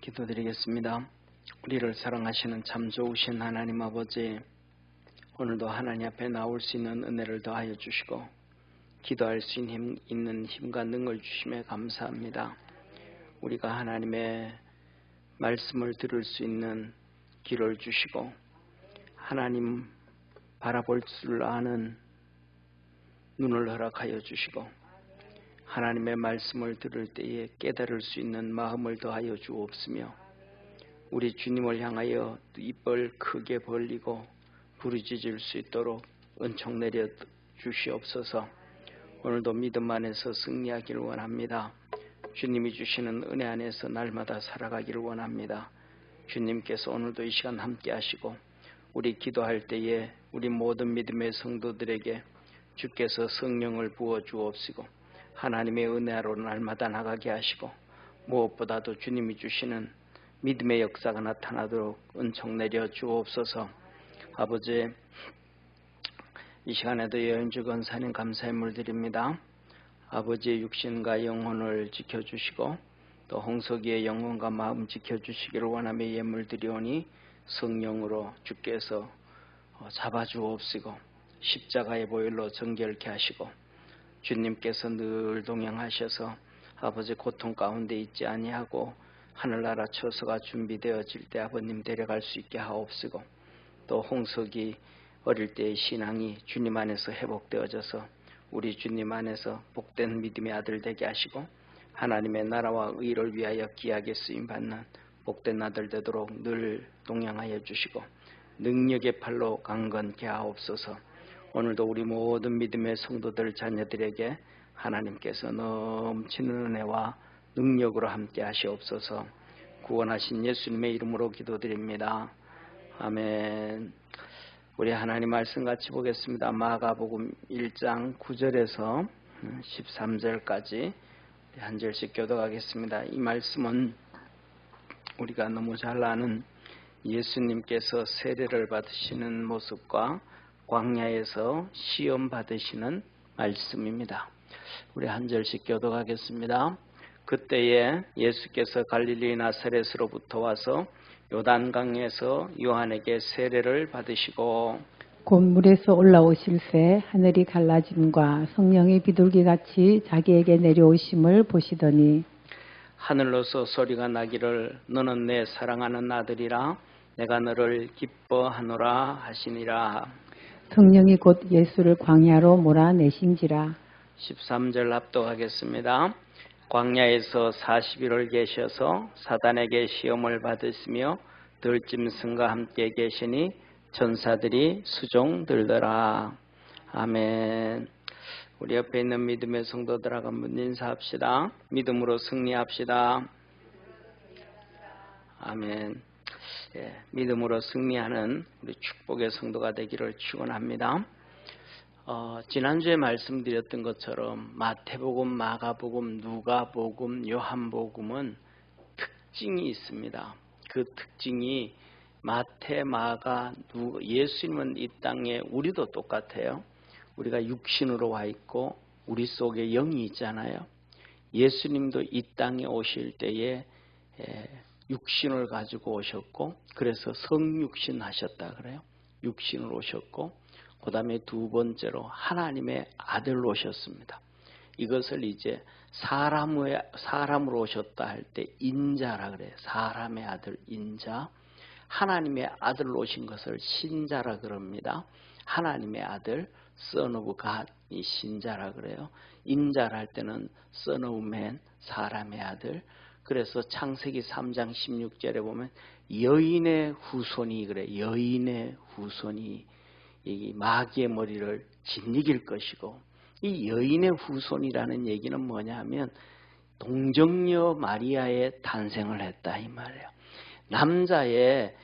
기도드리겠습니다. 우리를 사랑하시는 참 좋으신 하나님 아버지, 오늘도 하나님 앞에 나올 수 있는 은혜를 더하여 주시고 기도할 수 있는 힘과 능을 주심에 감사합니다. 우리가 하나님의 말씀을 들을 수 있는 길을 주시고 하나님 바라볼 줄 아는 눈을 허락하여 주시고 하나님의 말씀을 들을 때에 깨달을 수 있는 마음을 더하여 주옵시며 우리 주님을 향하여 입을 크게 벌리고 부르짖을 수 있도록 은총 내려 주시옵소서. 오늘도 믿음 안에서 승리하기를 원합니다. 주님이 주시는 은혜 안에서 날마다 살아가기를 원합니다. 주님께서 오늘도 이 시간 함께 하시고 우리 기도할 때에 우리 모든 믿음의 성도들에게 주께서 성령을 부어 주옵시고 하나님의 은혜로 날마다 나가게 하시고 무엇보다도 주님이 주시는 믿음의 역사가 나타나도록 은총 내려 주옵소서. 아버지, 이 시간에도 여인주 권사님 감사의 물드립니다. 아버지의 육신과 영혼을 지켜주시고 또 홍석이의 영혼과 마음 지켜주시기를 원하며 예물 드리오니 성령으로 주께서 잡아주옵시고 십자가의 보혈로 정결케 하시고 주님께서 늘 동행하셔서 아버지 고통 가운데 있지 아니하고 하늘나라 처소가 준비되어질 때 아버님 데려갈 수 있게 하옵시고 또 홍석이 어릴 때의 신앙이 주님 안에서 회복되어져서 우리 주님 안에서 복된 믿음의 아들 되게 하시고 하나님의 나라와 의를 위하여 귀하게 쓰임받는 복된 아들 되도록 늘 동행하여 주시고 능력의 팔로 강건케 하옵소서. 오늘도 우리 모든 믿음의 성도들 자녀들에게 하나님께서 넘치는 은혜와 능력으로 함께 하시옵소서. 구원하신 예수님의 이름으로 기도드립니다. 아멘. 우리 하나님 말씀 같이 보겠습니다. 마가복음 1장 9절에서 13절까지 한 절씩 교독하겠습니다. 이 말씀은 우리가 너무 잘 아는 예수님께서 세례를 받으시는 모습과 광야에서 시험 받으시는 말씀입니다. 우리 한 절씩 교독하겠습니다. 그때에 예수께서 갈릴리 나사렛으로부터 와서 요단강에서 요한에게 세례를 받으시고 곧 물에서 올라오실새 하늘이 갈라짐과 성령의 비둘기같이 자기에게 내려오심을 보시더니 하늘로서 소리가 나기를 너는 내 사랑하는 아들이라 내가 너를 기뻐하노라 하시니라. 성령이 곧 예수를 광야로 몰아내신지라. 13절 합독하겠습니다. 광야에서 40일을 계셔서 사단에게 시험을 받으시며 들짐승과 함께 계시니 천사들이 수종들더라. 아멘. 우리 옆에 있는 믿음의 성도들하고 한번 인사합시다. 믿음으로 승리합시다. 아멘. 믿음으로 승리하는 우리 축복의 성도가 되기를 축원합니다. 지난주에 말씀드렸던 것처럼 마태복음, 마가복음, 누가복음, 요한복음은 특징이 있습니다. 그 특징이 마태, 마가, 예수님은 이 땅에 우리도 똑같아요. 우리가 육신으로 와 있고 우리 속에 영이 있잖아요. 예수님도 이 땅에 오실 때에 육신을 가지고 오셨고 그래서 성육신 하셨다 그래요. 육신을 오셨고 그 다음에 두 번째로 하나님의 아들로 오셨습니다. 이것을 이제 사람으로 오셨다 할 때 인자라 그래요. 사람의 아들 인자. 하나님의 아들로 오신 것을 신자라 그럽니다. 하나님의 아들 Son of God 이 신자라 그래요. 인자라 할 때는 Son of Man 사람의 아들. 그래서 창세기 3장 16절에 보면 여인의 후손이 그래. 여인의 후손이 이 마귀의 머리를 짓이길 것이고 이 여인의 후손이라는 얘기는 뭐냐 하면 동정녀 마리아의 탄생을 했다 이 말이에요. 남자의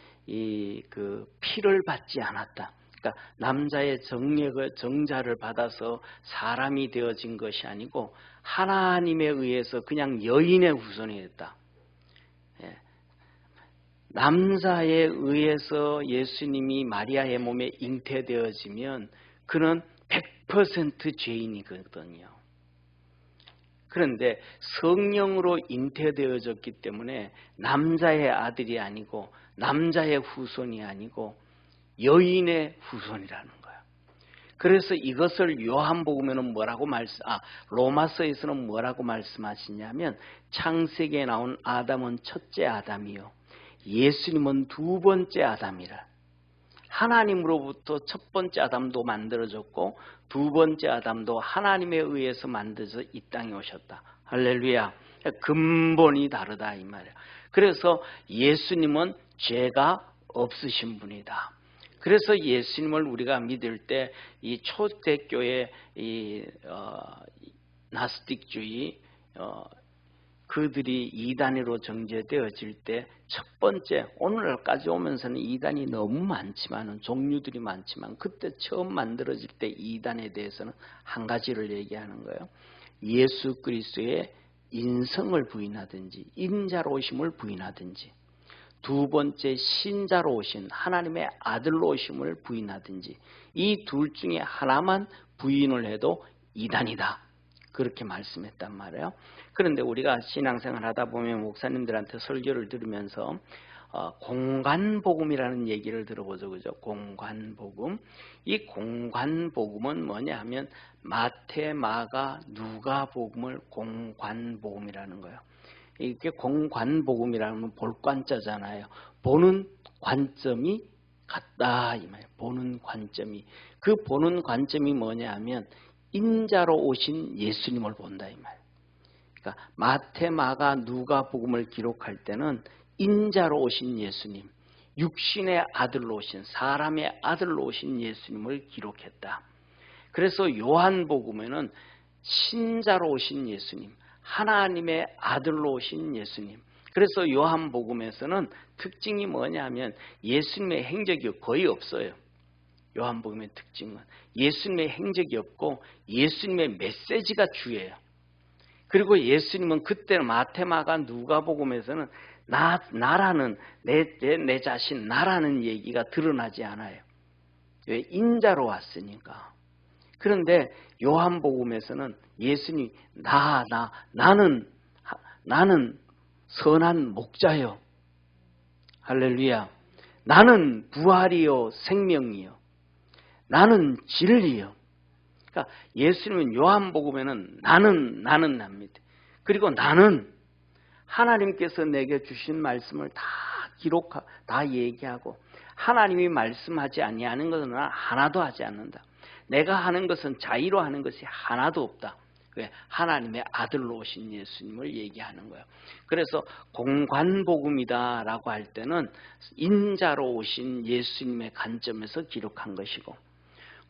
그 피를 받지 않았다. 그러니까 남자의 정자를 받아서 사람이 되어진 것이 아니고 하나님에 의해서 그냥 여인의 후손이 됐다. 남자에 의해서 예수님이 마리아의 몸에 잉태되어지면 그는 100% 죄인이거든요. 그런데 성령으로 잉태되어졌기 때문에 남자의 아들이 아니고 남자의 후손이 아니고 여인의 후손이라는 거예요. 그래서 이것을 요한복음에는 로마서에서는 뭐라고 말씀하시냐면 창세기에 나온 아담은 첫째 아담이요 예수님은 두 번째 아담이라. 하나님으로부터 첫 번째 아담도 만들어졌고 두 번째 아담도 하나님에 의해서 만들어서 이 땅에 오셨다. 할렐루야. 근본이 다르다 이 말이야. 그래서 예수님은 죄가 없으신 분이다. 그래서 예수님을 우리가 믿을 때 이 초대교회 나스틱주의 그들이 이단으로 정죄되어질 때 첫 번째 오늘날까지 오면서는 이단이 너무 많지만 종류들이 많지만 그때 처음 만들어질 때 이단에 대해서는 한 가지를 얘기하는 거예요. 예수 그리스도의 인성을 부인하든지 인자로 오심을 부인하든지 두 번째 신자로 오신 하나님의 아들로 오심을 부인하든지 이 둘 중에 하나만 부인을 해도 이단이다. 그렇게 말씀했단 말이에요. 그런데 우리가 신앙생활 하다 보면 목사님들한테 설교를 들으면서 공관복음이라는 얘기를 들어보죠. 그죠? 공관복음. 이 공관복음은 뭐냐 하면 마태, 마가, 누가복음을 공관복음이라는 거예요. 이게 공관복음이라는 볼관자잖아요. 보는 관점이 같다 이 말이에요. 보는 관점이. 그 보는 관점이 뭐냐 하면 인자로 오신 예수님을 본다 이 말이에요. 그러니까 마태, 마가, 누가복음을 기록할 때는 인자로 오신 예수님, 육신의 아들로 오신 사람의 아들로 오신 예수님을 기록했다. 그래서 요한복음에는 신자로 오신 예수님, 하나님의 아들로 오신 예수님. 그래서 요한복음에서는 특징이 뭐냐면 예수님의 행적이 거의 없어요. 요한복음의 특징은 예수님의 행적이 없고 예수님의 메시지가 주예요. 그리고 예수님은 그때는 마태, 마가, 누가복음에서는 나라는 내 자신 나라는 얘기가 드러나지 않아요. 왜? 인자로 왔으니까. 그런데 요한복음에서는 예수님 나는 선한 목자요. 할렐루야. 나는 부활이요 생명이요. 나는 진리요. 그러니까 예수님은 요한복음에는 나는 납니다. 그리고 나는 하나님께서 내게 주신 말씀을 다 얘기하고 하나님이 말씀하지 아니하는 것은 하나도 하지 않는다. 내가 하는 것은 자의로 하는 것이 하나도 없다. 왜? 하나님의 아들로 오신 예수님을 얘기하는 거예요. 그래서 공관복음이다라고 할 때는 인자로 오신 예수님의 관점에서 기록한 것이고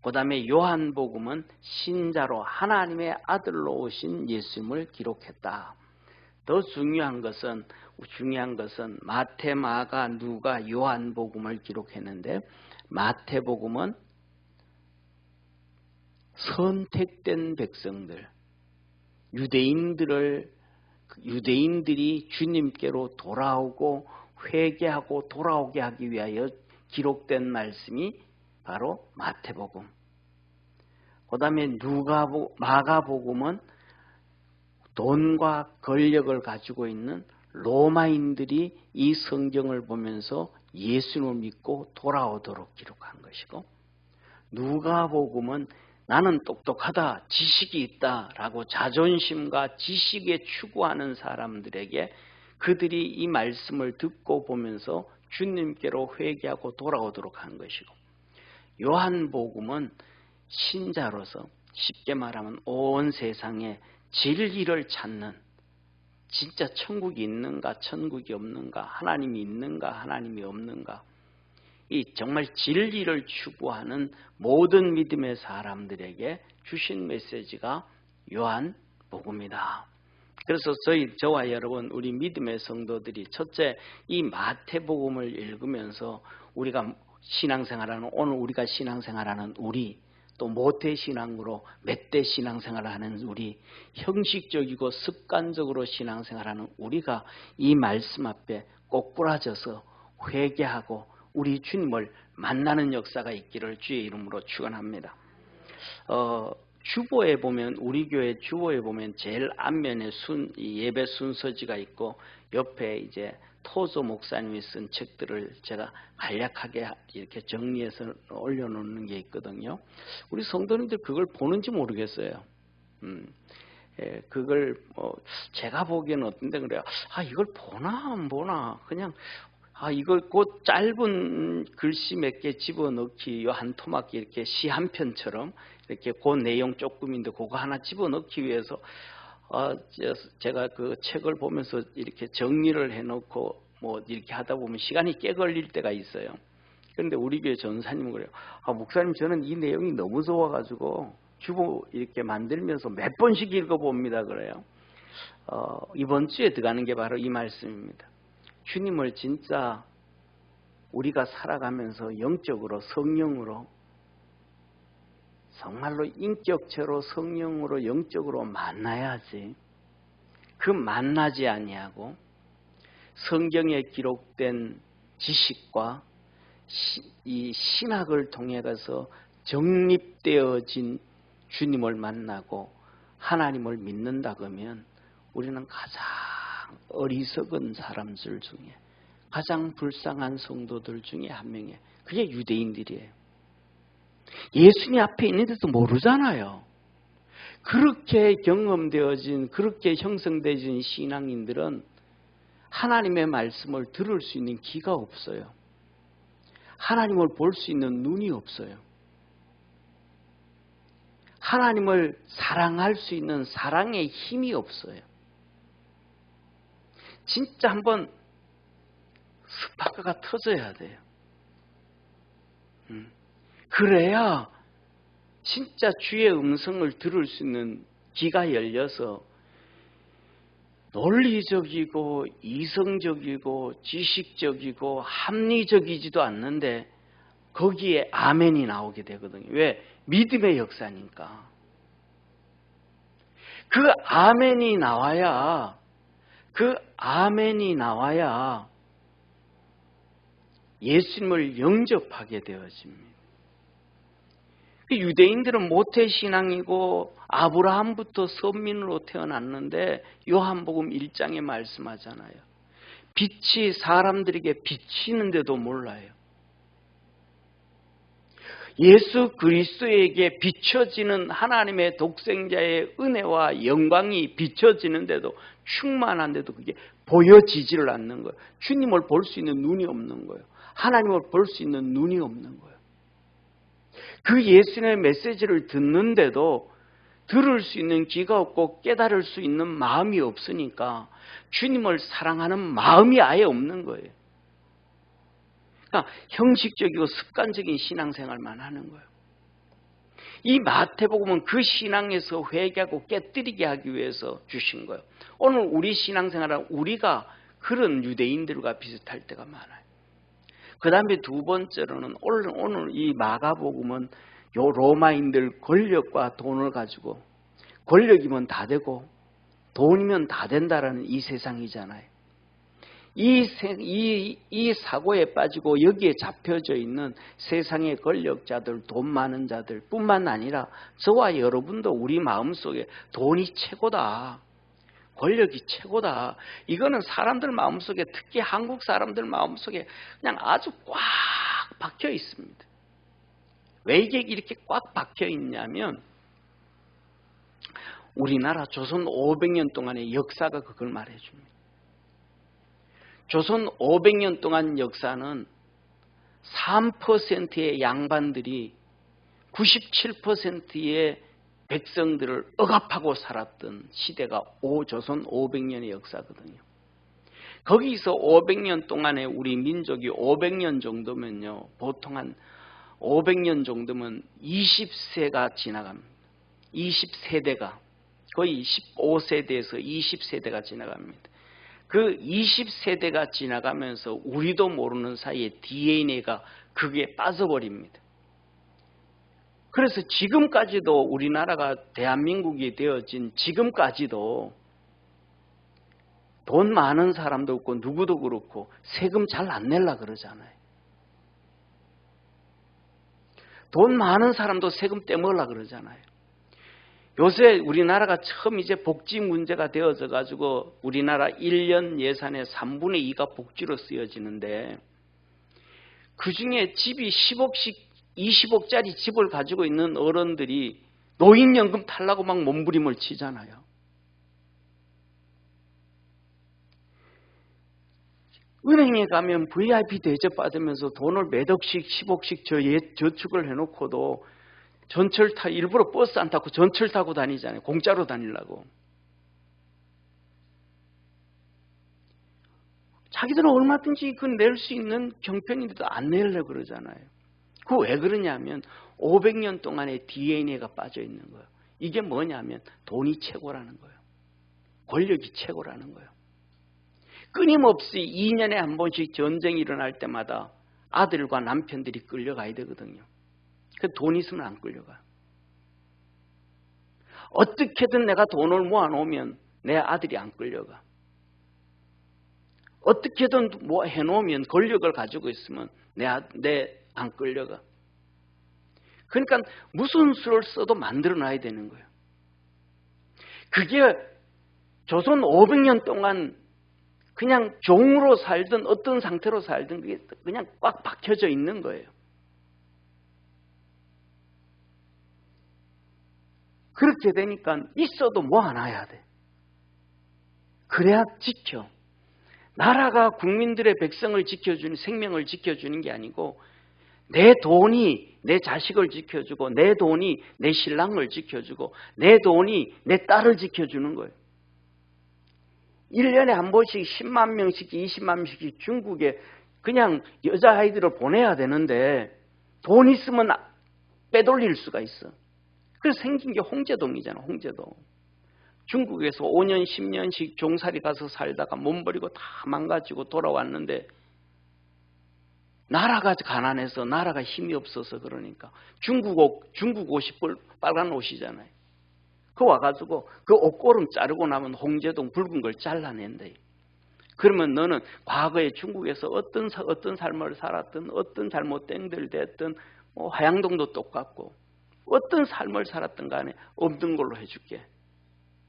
그 다음에 요한복음은 신자로 하나님의 아들로 오신 예수님을 기록했다. 더 중요한 것은 마태, 마가, 누가, 요한복음을 기록했는데 마태복음은 선택된 백성들, 유대인들이 주님께로 돌아오고 회개하고 돌아오게 하기 위하여 기록된 말씀이 바로 마태복음. 그 다음에 마가복음은 돈과 권력을 가지고 있는 로마인들이 이 성경을 보면서 예수님을 믿고 돌아오도록 기록한 것이고 누가복음은 나는 똑똑하다, 지식이 있다라고 자존심과 지식에 추구하는 사람들에게 그들이 이 말씀을 듣고 보면서 주님께로 회개하고 돌아오도록 한 것이고 요한복음은 신자로서 쉽게 말하면 온 세상에 진리를 찾는 진짜 천국이 있는가 천국이 없는가 하나님이 있는가 하나님이 없는가 이 정말 진리를 추구하는 모든 믿음의 사람들에게 주신 메시지가 요한복음이다. 그래서 저와 여러분 우리 믿음의 성도들이 첫째 이 마태복음을 읽으면서 우리가 신앙생활하는 오늘 우리가 신앙생활하는 우리 또 모태신앙으로 멧돼 신앙생활을 하는 우리 형식적이고 습관적으로 신앙생활하는 우리가 이 말씀 앞에 꼬꾸라져서 회개하고 우리 주님을 만나는 역사가 있기를 주의 이름으로 축원합니다. 주보에 보면, 우리 교회 주보에 보면 제일 앞면에 예배 순서지가 있고 옆에 이제 토조 목사님이 쓴 책들을 제가 간략하게 이렇게 정리해서 올려놓는 게 있거든요. 우리 성도님들 그걸 보는지 모르겠어요. 그걸 제가 보기에는 어떤데 그래요. 이걸 보나 안 보나 그냥 이걸 곧 짧은 글씨 몇 개 집어넣기, 한 토막 이렇게 시 한 편처럼 이렇게 그 내용 조금인데 그거 하나 집어넣기 위해서 제가 그 책을 보면서 이렇게 정리를 해놓고 뭐 이렇게 하다 보면 시간이 꽤 걸릴 때가 있어요. 그런데 우리 교회 전사님은 그래요. 목사님 저는 이 내용이 너무 좋아가지고 주보 이렇게 만들면서 몇 번씩 읽어봅니다 그래요. 이번 주에 들어가는 게 바로 이 말씀입니다. 주님을 진짜 우리가 살아가면서 영적으로 성령으로 정말로 인격체로 성령으로 영적으로 만나야지. 그 만나지 아니하고 성경에 기록된 지식과 이 신학을 통해 가서 정립되어진 주님을 만나고 하나님을 믿는다 그러면 우리는 가장 어리석은 사람들 중에 가장 불쌍한 성도들 중에 한 명이에요. 그게 유대인들이에요. 예수님 앞에 있는데도 모르잖아요. 그렇게 경험되어진, 그렇게 형성되어진 신앙인들은 하나님의 말씀을 들을 수 있는 귀가 없어요. 하나님을 볼 수 있는 눈이 없어요. 하나님을 사랑할 수 있는 사랑의 힘이 없어요. 진짜 한번 스파크가 터져야 돼요. 그래야 진짜 주의 음성을 들을 수 있는 귀가 열려서 논리적이고 이성적이고 지식적이고 합리적이지도 않는데 거기에 아멘이 나오게 되거든요. 왜? 믿음의 역사니까. 그 아멘이 나와야 예수님을 영접하게 되어집니다. 유대인들은 모태신앙이고 아브라함부터 선민으로 태어났는데 요한복음 1장에 말씀하잖아요. 빛이 사람들에게 비치는데도 몰라요. 예수 그리스도에게 비춰지는 하나님의 독생자의 은혜와 영광이 비춰지는데도 충만한데도 그게 보여지지를 않는 거예요. 주님을 볼 수 있는 눈이 없는 거예요. 하나님을 볼 수 있는 눈이 없는 거예요. 그 예수님의 메시지를 듣는데도 들을 수 있는 귀가 없고 깨달을 수 있는 마음이 없으니까 주님을 사랑하는 마음이 아예 없는 거예요. 그러니까 형식적이고 습관적인 신앙생활만 하는 거예요. 이 마태복음은 그 신앙에서 회개하고 깨뜨리게 하기 위해서 주신 거예요. 오늘 우리 신앙생활은 우리가 그런 유대인들과 비슷할 때가 많아요. 그 다음에 두 번째로는 오늘 이 마가복음은 요 로마인들 권력과 돈을 가지고 권력이면 다 되고 돈이면 다 된다라는 이 세상이잖아요. 이 사고에 빠지고 여기에 잡혀져 있는 세상의 권력자들, 돈 많은 자들 뿐만 아니라 저와 여러분도 우리 마음속에 돈이 최고다. 권력이 최고다. 이거는 사람들 마음속에, 특히 한국 사람들 마음속에 그냥 아주 꽉 박혀 있습니다. 왜 이게 이렇게 꽉 박혀 있냐면 우리나라 조선 500년 동안의 역사가 그걸 말해줍니다. 조선 500년 동안 역사는 3%의 양반들이 97%의 백성들을 억압하고 살았던 시대가 조선 500년의 역사거든요. 거기서 500년 동안에 우리 민족이 500년 정도면요. 보통 한 500년 정도면 20세가 지나갑니다. 20세대가 거의 15세대에서 20세대가 지나갑니다. 그 20세대가 지나가면서 우리도 모르는 사이에 DNA가 그게 빠져버립니다. 그래서 지금까지도 우리나라가 대한민국이 되어진 지금까지도 돈 많은 사람도 없고 누구도 그렇고 세금 잘 안 내려고 그러잖아요. 돈 많은 사람도 세금 떼먹으려고 그러잖아요. 요새 우리나라가 처음 이제 복지 문제가 되어져 가지고 우리나라 1년 예산의 3분의 2가 복지로 쓰여지는데 그중에 집이 10억씩 20억짜리 집을 가지고 있는 어른들이 노인연금 타려고 막 몸부림을 치잖아요. 은행에 가면 VIP 대접 받으면서 돈을 몇 억씩 10억씩 저축을 해놓고도 일부러 버스 안 타고 전철 타고 다니잖아요. 공짜로 다니려고. 자기들은 얼마든지 그 낼 수 있는 형편인데도 안 내려고 그러잖아요. 그 왜 그러냐면 500년 동안의 DNA가 빠져 있는 거예요. 이게 뭐냐면 돈이 최고라는 거예요. 권력이 최고라는 거예요. 끊임없이 2년에 한 번씩 전쟁이 일어날 때마다 아들과 남편들이 끌려가야 되거든요. 그 돈 있으면 안 끌려가. 어떻게든 내가 돈을 모아놓으면 내 아들이 안 끌려가. 어떻게든 뭐 해놓으면 권력을 가지고 있으면 내 안 끌려가. 그러니까 무슨 수를 써도 만들어놔야 되는 거예요. 그게 조선 500년 동안 그냥 종으로 살든 어떤 상태로 살든 그게 그냥 꽉 박혀져 있는 거예요. 그렇게 되니까 있어도 모아놔야 돼. 그래야 지켜. 나라가 국민들의 백성을 지켜주는, 생명을 지켜주는 게 아니고 내 돈이 내 자식을 지켜주고 내 돈이 내 신랑을 지켜주고 내 돈이 내 딸을 지켜주는 거예요. 1년에 한 번씩 10만 명씩 20만 명씩 중국에 그냥 여자아이들을 보내야 되는데 돈 있으면 빼돌릴 수가 있어. 그래서 생긴 게 홍제동이잖아. 홍제동. 중국에서 5년 10년씩 종살이 가서 살다가 몸 버리고 다 망가지고 돌아왔는데 나라가 가난해서 나라가 힘이 없어서 그러니까 중국 옷이 빨간 옷이잖아요. 그 와가지고 그 옷고름 자르고 나면 홍제동 붉은 걸 잘라낸대. 그러면 너는 과거에 중국에서 어떤 삶을 살았든 어떤 잘못된 들 됐든 뭐 화양동도 똑같고 어떤 삶을 살았든 간에 없는 걸로 해줄게.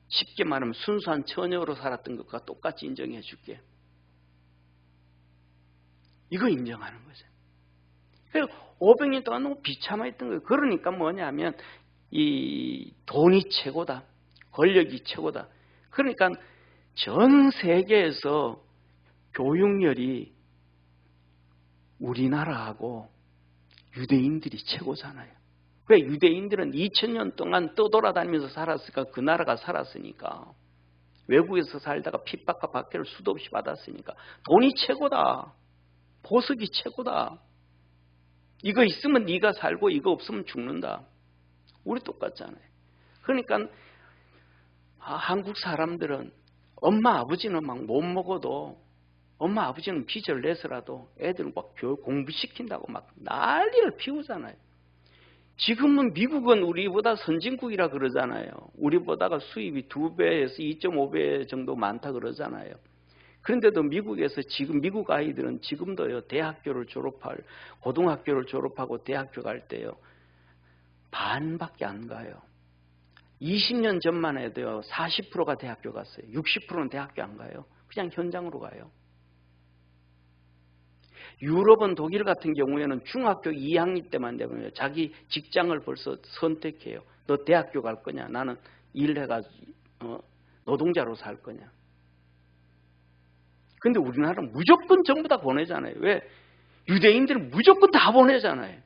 쉽게 말하면 순수한 처녀로 살았던 것과 똑같이 인정해 줄게. 이거 인정하는 거죠. 그래서 500년 동안 너무 비참했던 거예요. 그러니까 뭐냐면 이 돈이 최고다. 권력이 최고다. 그러니까 전 세계에서 교육열이 우리나라하고 유대인들이 최고잖아요. 왜? 유대인들은 2000년 동안 떠돌아다니면서 살았으니까 그 나라가 살았으니까 외국에서 살다가 핍박과 박해를 수도 없이 받았으니까 돈이 최고다. 보석이 최고다. 이거 있으면 네가 살고 이거 없으면 죽는다. 우리 똑같잖아요. 그러니까 한국 사람들은 엄마 아버지는 막 못 먹어도 엄마 아버지는 빚을 내서라도 애들 막 교육 공부시킨다고 막 난리를 피우잖아요. 지금은 미국은 우리보다 선진국이라 그러잖아요. 우리보다가 수입이 2배에서 2.5배 정도 많다 그러잖아요. 그런데도 미국에서 지금 미국 아이들은 지금도요 대학교를 고등학교를 졸업하고 대학교 갈 때요 반밖에 안 가요. 20년 전만 해도요 40%가 대학교 갔어요. 60%는 대학교 안 가요. 그냥 현장으로 가요. 유럽은 독일 같은 경우에는 중학교 2학년 때만 되면 자기 직장을 벌써 선택해요. 너 대학교 갈 거냐? 나는 일해가지고 노동자로 살 거냐? 근데 우리나라는 무조건 전부 다 보내잖아요. 왜? 유대인들은 무조건 다 보내잖아요.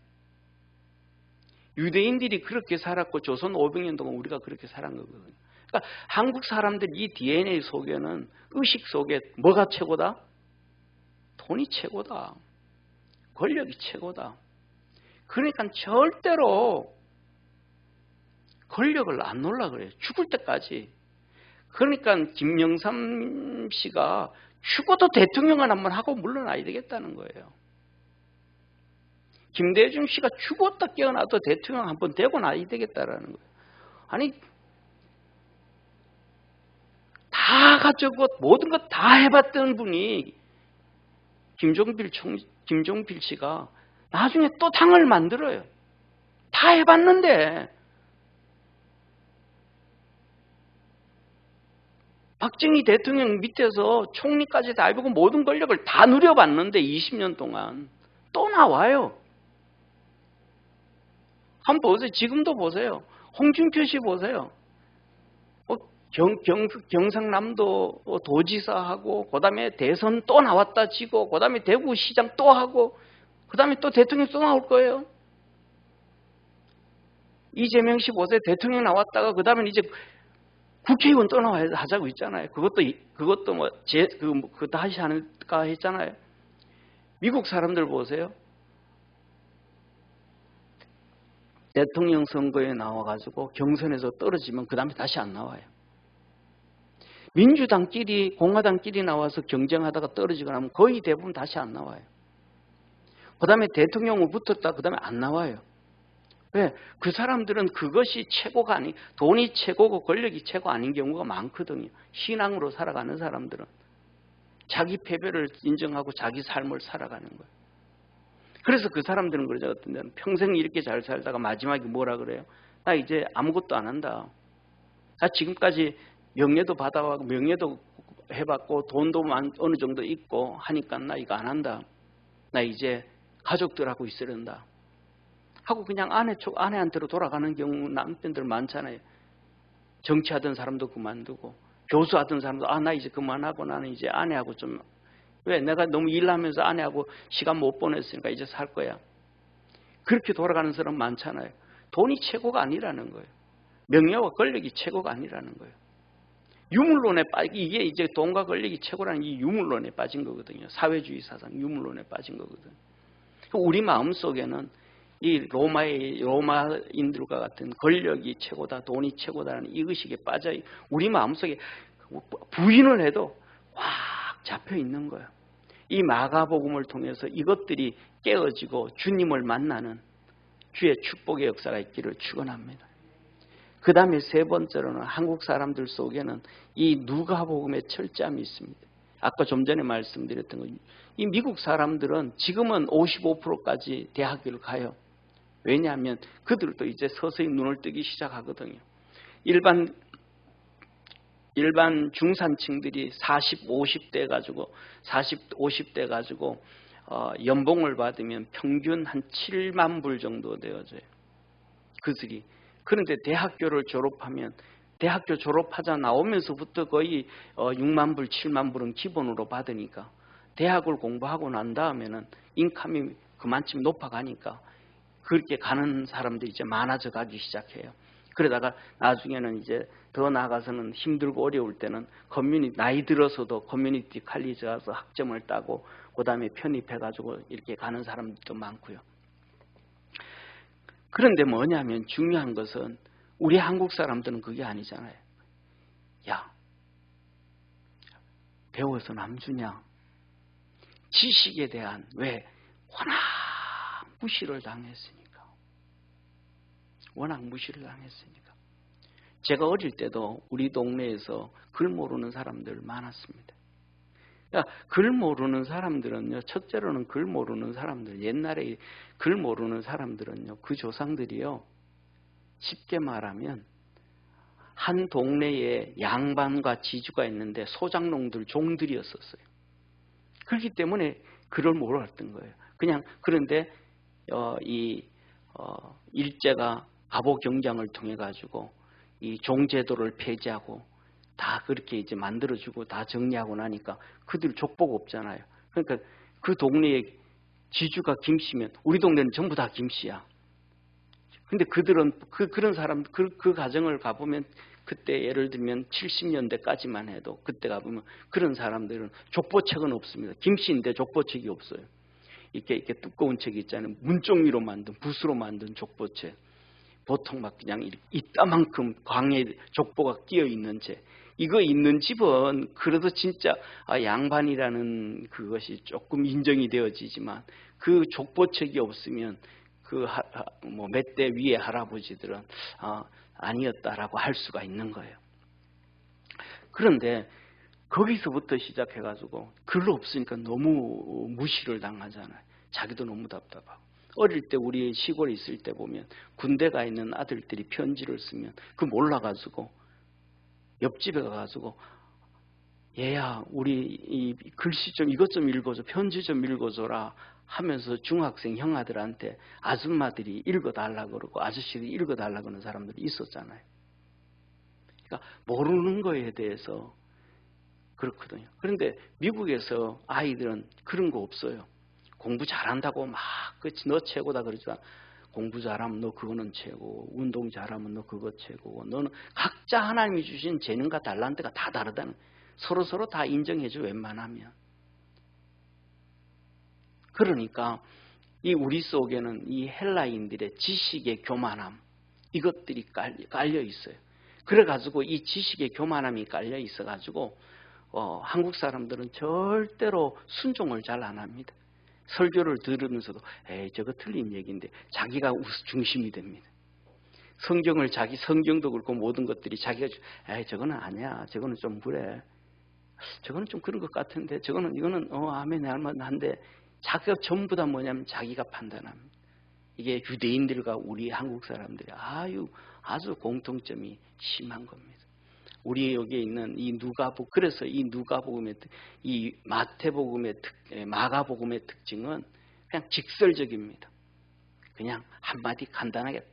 유대인들이 그렇게 살았고 조선 500년 동안 우리가 그렇게 살은 거거든요. 그러니까 한국 사람들 이 DNA 속에는 의식 속에 뭐가 최고다? 돈이 최고다. 권력이 최고다. 그러니까 절대로 권력을 안 놓으려고 그래요. 죽을 때까지. 그러니까 김영삼 씨가 죽어도 대통령을 한번 하고 물러나야 되겠다는 거예요. 김대중 씨가 죽었다 깨어나도 대통령 한번 되고 나야 되겠다라는 거예요. 아니 다 가지고 모든 것 다 해봤던 분이 김종필 씨가 나중에 또 당을 만들어요. 다 해봤는데 박정희 대통령 밑에서 총리까지 다 해보고 모든 권력을 다 누려봤는데 20년 동안 또 나와요. 한번 보세요. 지금도 보세요. 홍준표 씨 보세요. 경상남도 도지사하고 그다음에 대선 또 나왔다 지고 그다음에 대구시장 또 하고 그다음에 또 대통령 또 나올 거예요. 이재명 씨 보세요. 대통령 나왔다가 그다음에 이제 국회의원 또 나와야 하자고 있잖아요. 그것도 뭐 다시 하는가 했잖아요. 미국 사람들 보세요. 대통령 선거에 나와가지고 경선에서 떨어지면 그 다음에 다시 안 나와요. 민주당끼리 공화당끼리 나와서 경쟁하다가 떨어지거나 하면 거의 대부분 다시 안 나와요. 그 다음에 대통령으로 붙었다 그 다음에 안 나와요. 왜? 그 사람들은 그것이 최고가 아니, 돈이 최고고 권력이 최고 아닌 경우가 많거든요. 신앙으로 살아가는 사람들은 자기 패배를 인정하고 자기 삶을 살아가는 거예요. 그래서 그 사람들은 그러죠. 어떤 데는 평생 이렇게 잘 살다가 마지막에 뭐라 그래요? 나 이제 아무것도 안 한다. 나 지금까지 명예도 받아왔고 명예도 해봤고 돈도 어느 정도 있고 하니까 나 이거 안 한다. 나 이제 가족들하고 있어야 된다. 하고 그냥 아내한테로 돌아가는 경우 남편들 많잖아요. 정치하던 사람도 그만두고 교수하던 사람도 나 이제 그만하고 나는 이제 아내하고 좀 왜? 내가 너무 일하면서 아내하고 시간 못 보냈으니까 이제 살 거야. 그렇게 돌아가는 사람 많잖아요. 돈이 최고가 아니라는 거예요. 명예와 권력이 최고가 아니라는 거예요. 유물론에 이게 이제 돈과 권력이 최고라는 이 유물론에 빠진 거거든요. 사회주의 사상 유물론에 빠진 거거든요. 우리 마음속에는 이 로마인들과 같은 권력이 최고다, 돈이 최고다라는 이 의식에 빠져 우리 마음속에 부인을 해도 확 잡혀 있는 거예요. 이 마가복음을 통해서 이것들이 깨어지고 주님을 만나는 주의 축복의 역사가 있기를 축원합니다. 그 다음에 세 번째로는 한국 사람들 속에는 이 누가복음의 철저함이 있습니다. 아까 좀 전에 말씀드렸던 거, 이 미국 사람들은 지금은 55%까지 대학교를 가요. 왜냐하면 그들도 이제 서서히 눈을 뜨기 시작하거든요. 일반 중산층들이 40, 50대 가지고 연봉을 받으면 평균 한 7만 불 정도 되어져요. 그들이. 그런데 대학교를 졸업하면 대학교 졸업하자 나오면서부터 거의 6만 불, 7만 불은 기본으로 받으니까 대학을 공부하고 난 다음에는 인컴이 그만큼 높아가니까 그렇게 가는 사람들이 이제 많아져 가기 시작해요. 그러다가 나중에는 이제 더 나아가서는 힘들고 어려울 때는 나이 들어서도 커뮤니티 칼리지 가서 학점을 따고 그 다음에 편입해가지고 이렇게 가는 사람들도 많고요. 그런데 뭐냐면 중요한 것은 우리 한국 사람들은 그게 아니잖아요. 야, 배워서 남주냐? 지식에 대한 왜? 워낙 무시를 당했으니까. 제가 어릴 때도 우리 동네에서 글 모르는 사람들 많았습니다. 그러니까 글 모르는 사람들은요, 첫째로는 글 모르는 사람들, 옛날에 글 모르는 사람들은요, 그 조상들이요, 쉽게 말하면 한 동네에 양반과 지주가 있는데 소장농들, 종들이었었어요. 그렇기 때문에 글을 몰랐던 거예요. 그런데 일제가 갑오 경장을 통해 가지고 이 종제도를 폐지하고 다 그렇게 이제 만들어주고 다 정리하고 나니까 그들 족보가 없잖아요. 그러니까 그 동네에 지주가 김씨면 우리 동네는 전부 다 김씨야. 근데 그들은 그런 사람 그 가정을 가보면 그때 예를 들면 70년대까지만 해도 그때 가보면 그런 사람들은 족보책은 없습니다. 김씨인데 족보책이 없어요. 이렇게 두꺼운 책이 있잖아요. 문종이로 만든 붓으로 만든 족보책. 보통 막 그냥 이따만큼 광에 족보가 끼어 있는 채. 이거 있는 집은 그래도 진짜 양반이라는 그것이 조금 인정이 되어지지만 그 족보책이 없으면 몇 대 위의 할아버지들은 아니었다라고 할 수가 있는 거예요. 그런데 거기서부터 시작해가지고 글 없으니까 너무 무시를 당하잖아요. 자기도 너무 답답하고. 어릴 때 우리 시골에 있을 때 보면 군대 가 있는 아들들이 편지를 쓰면 몰라가지고 옆집에 가가지고 얘야 우리 이 글씨 좀 이것 좀 읽어줘, 편지 좀 읽어줘라 하면서 중학생 형아들한테 아줌마들이 읽어달라고 그러고 아저씨들이 읽어달라고 그러는 사람들이 있었잖아요. 그러니까 모르는 거에 대해서 그렇거든요. 그런데 미국에서 아이들은 그런 거 없어요. 공부 잘한다고 막 너 최고다 그러지만 공부 잘하면 너 그거는 최고, 운동 잘하면 너 그거 최고고, 너는 각자 하나님이 주신 재능과 달란트가 다 다르다는, 서로 다 인정해줘 웬만하면. 그러니까 이 우리 속에는 이 헬라인들의 지식의 교만함, 이것들이 깔려 있어요. 그래가지고 이 지식의 교만함이 깔려 있어가지고 한국 사람들은 절대로 순종을 잘 안 합니다. 설교를 들으면서도 에이 저거 틀린 얘기인데 자기가 중심이 됩니다. 성경도 그렇고 모든 것들이 자기가 에이 저거는 아니야, 저거는 좀 그래, 저거는 좀 그런 것 같은데, 이거는 아멘 할만한데, 자기가 전부 다 뭐냐면 자기가 판단합니다. 이게 유대인들과 우리 한국 사람들이 아주 공통점이 심한 겁니다. 우리 여기에 있는 이 누가복음, 그래서 이 누가복음의 이 마태복음의 마가복음의 특징은 그냥 직설적입니다. 그냥 한마디 간단하게.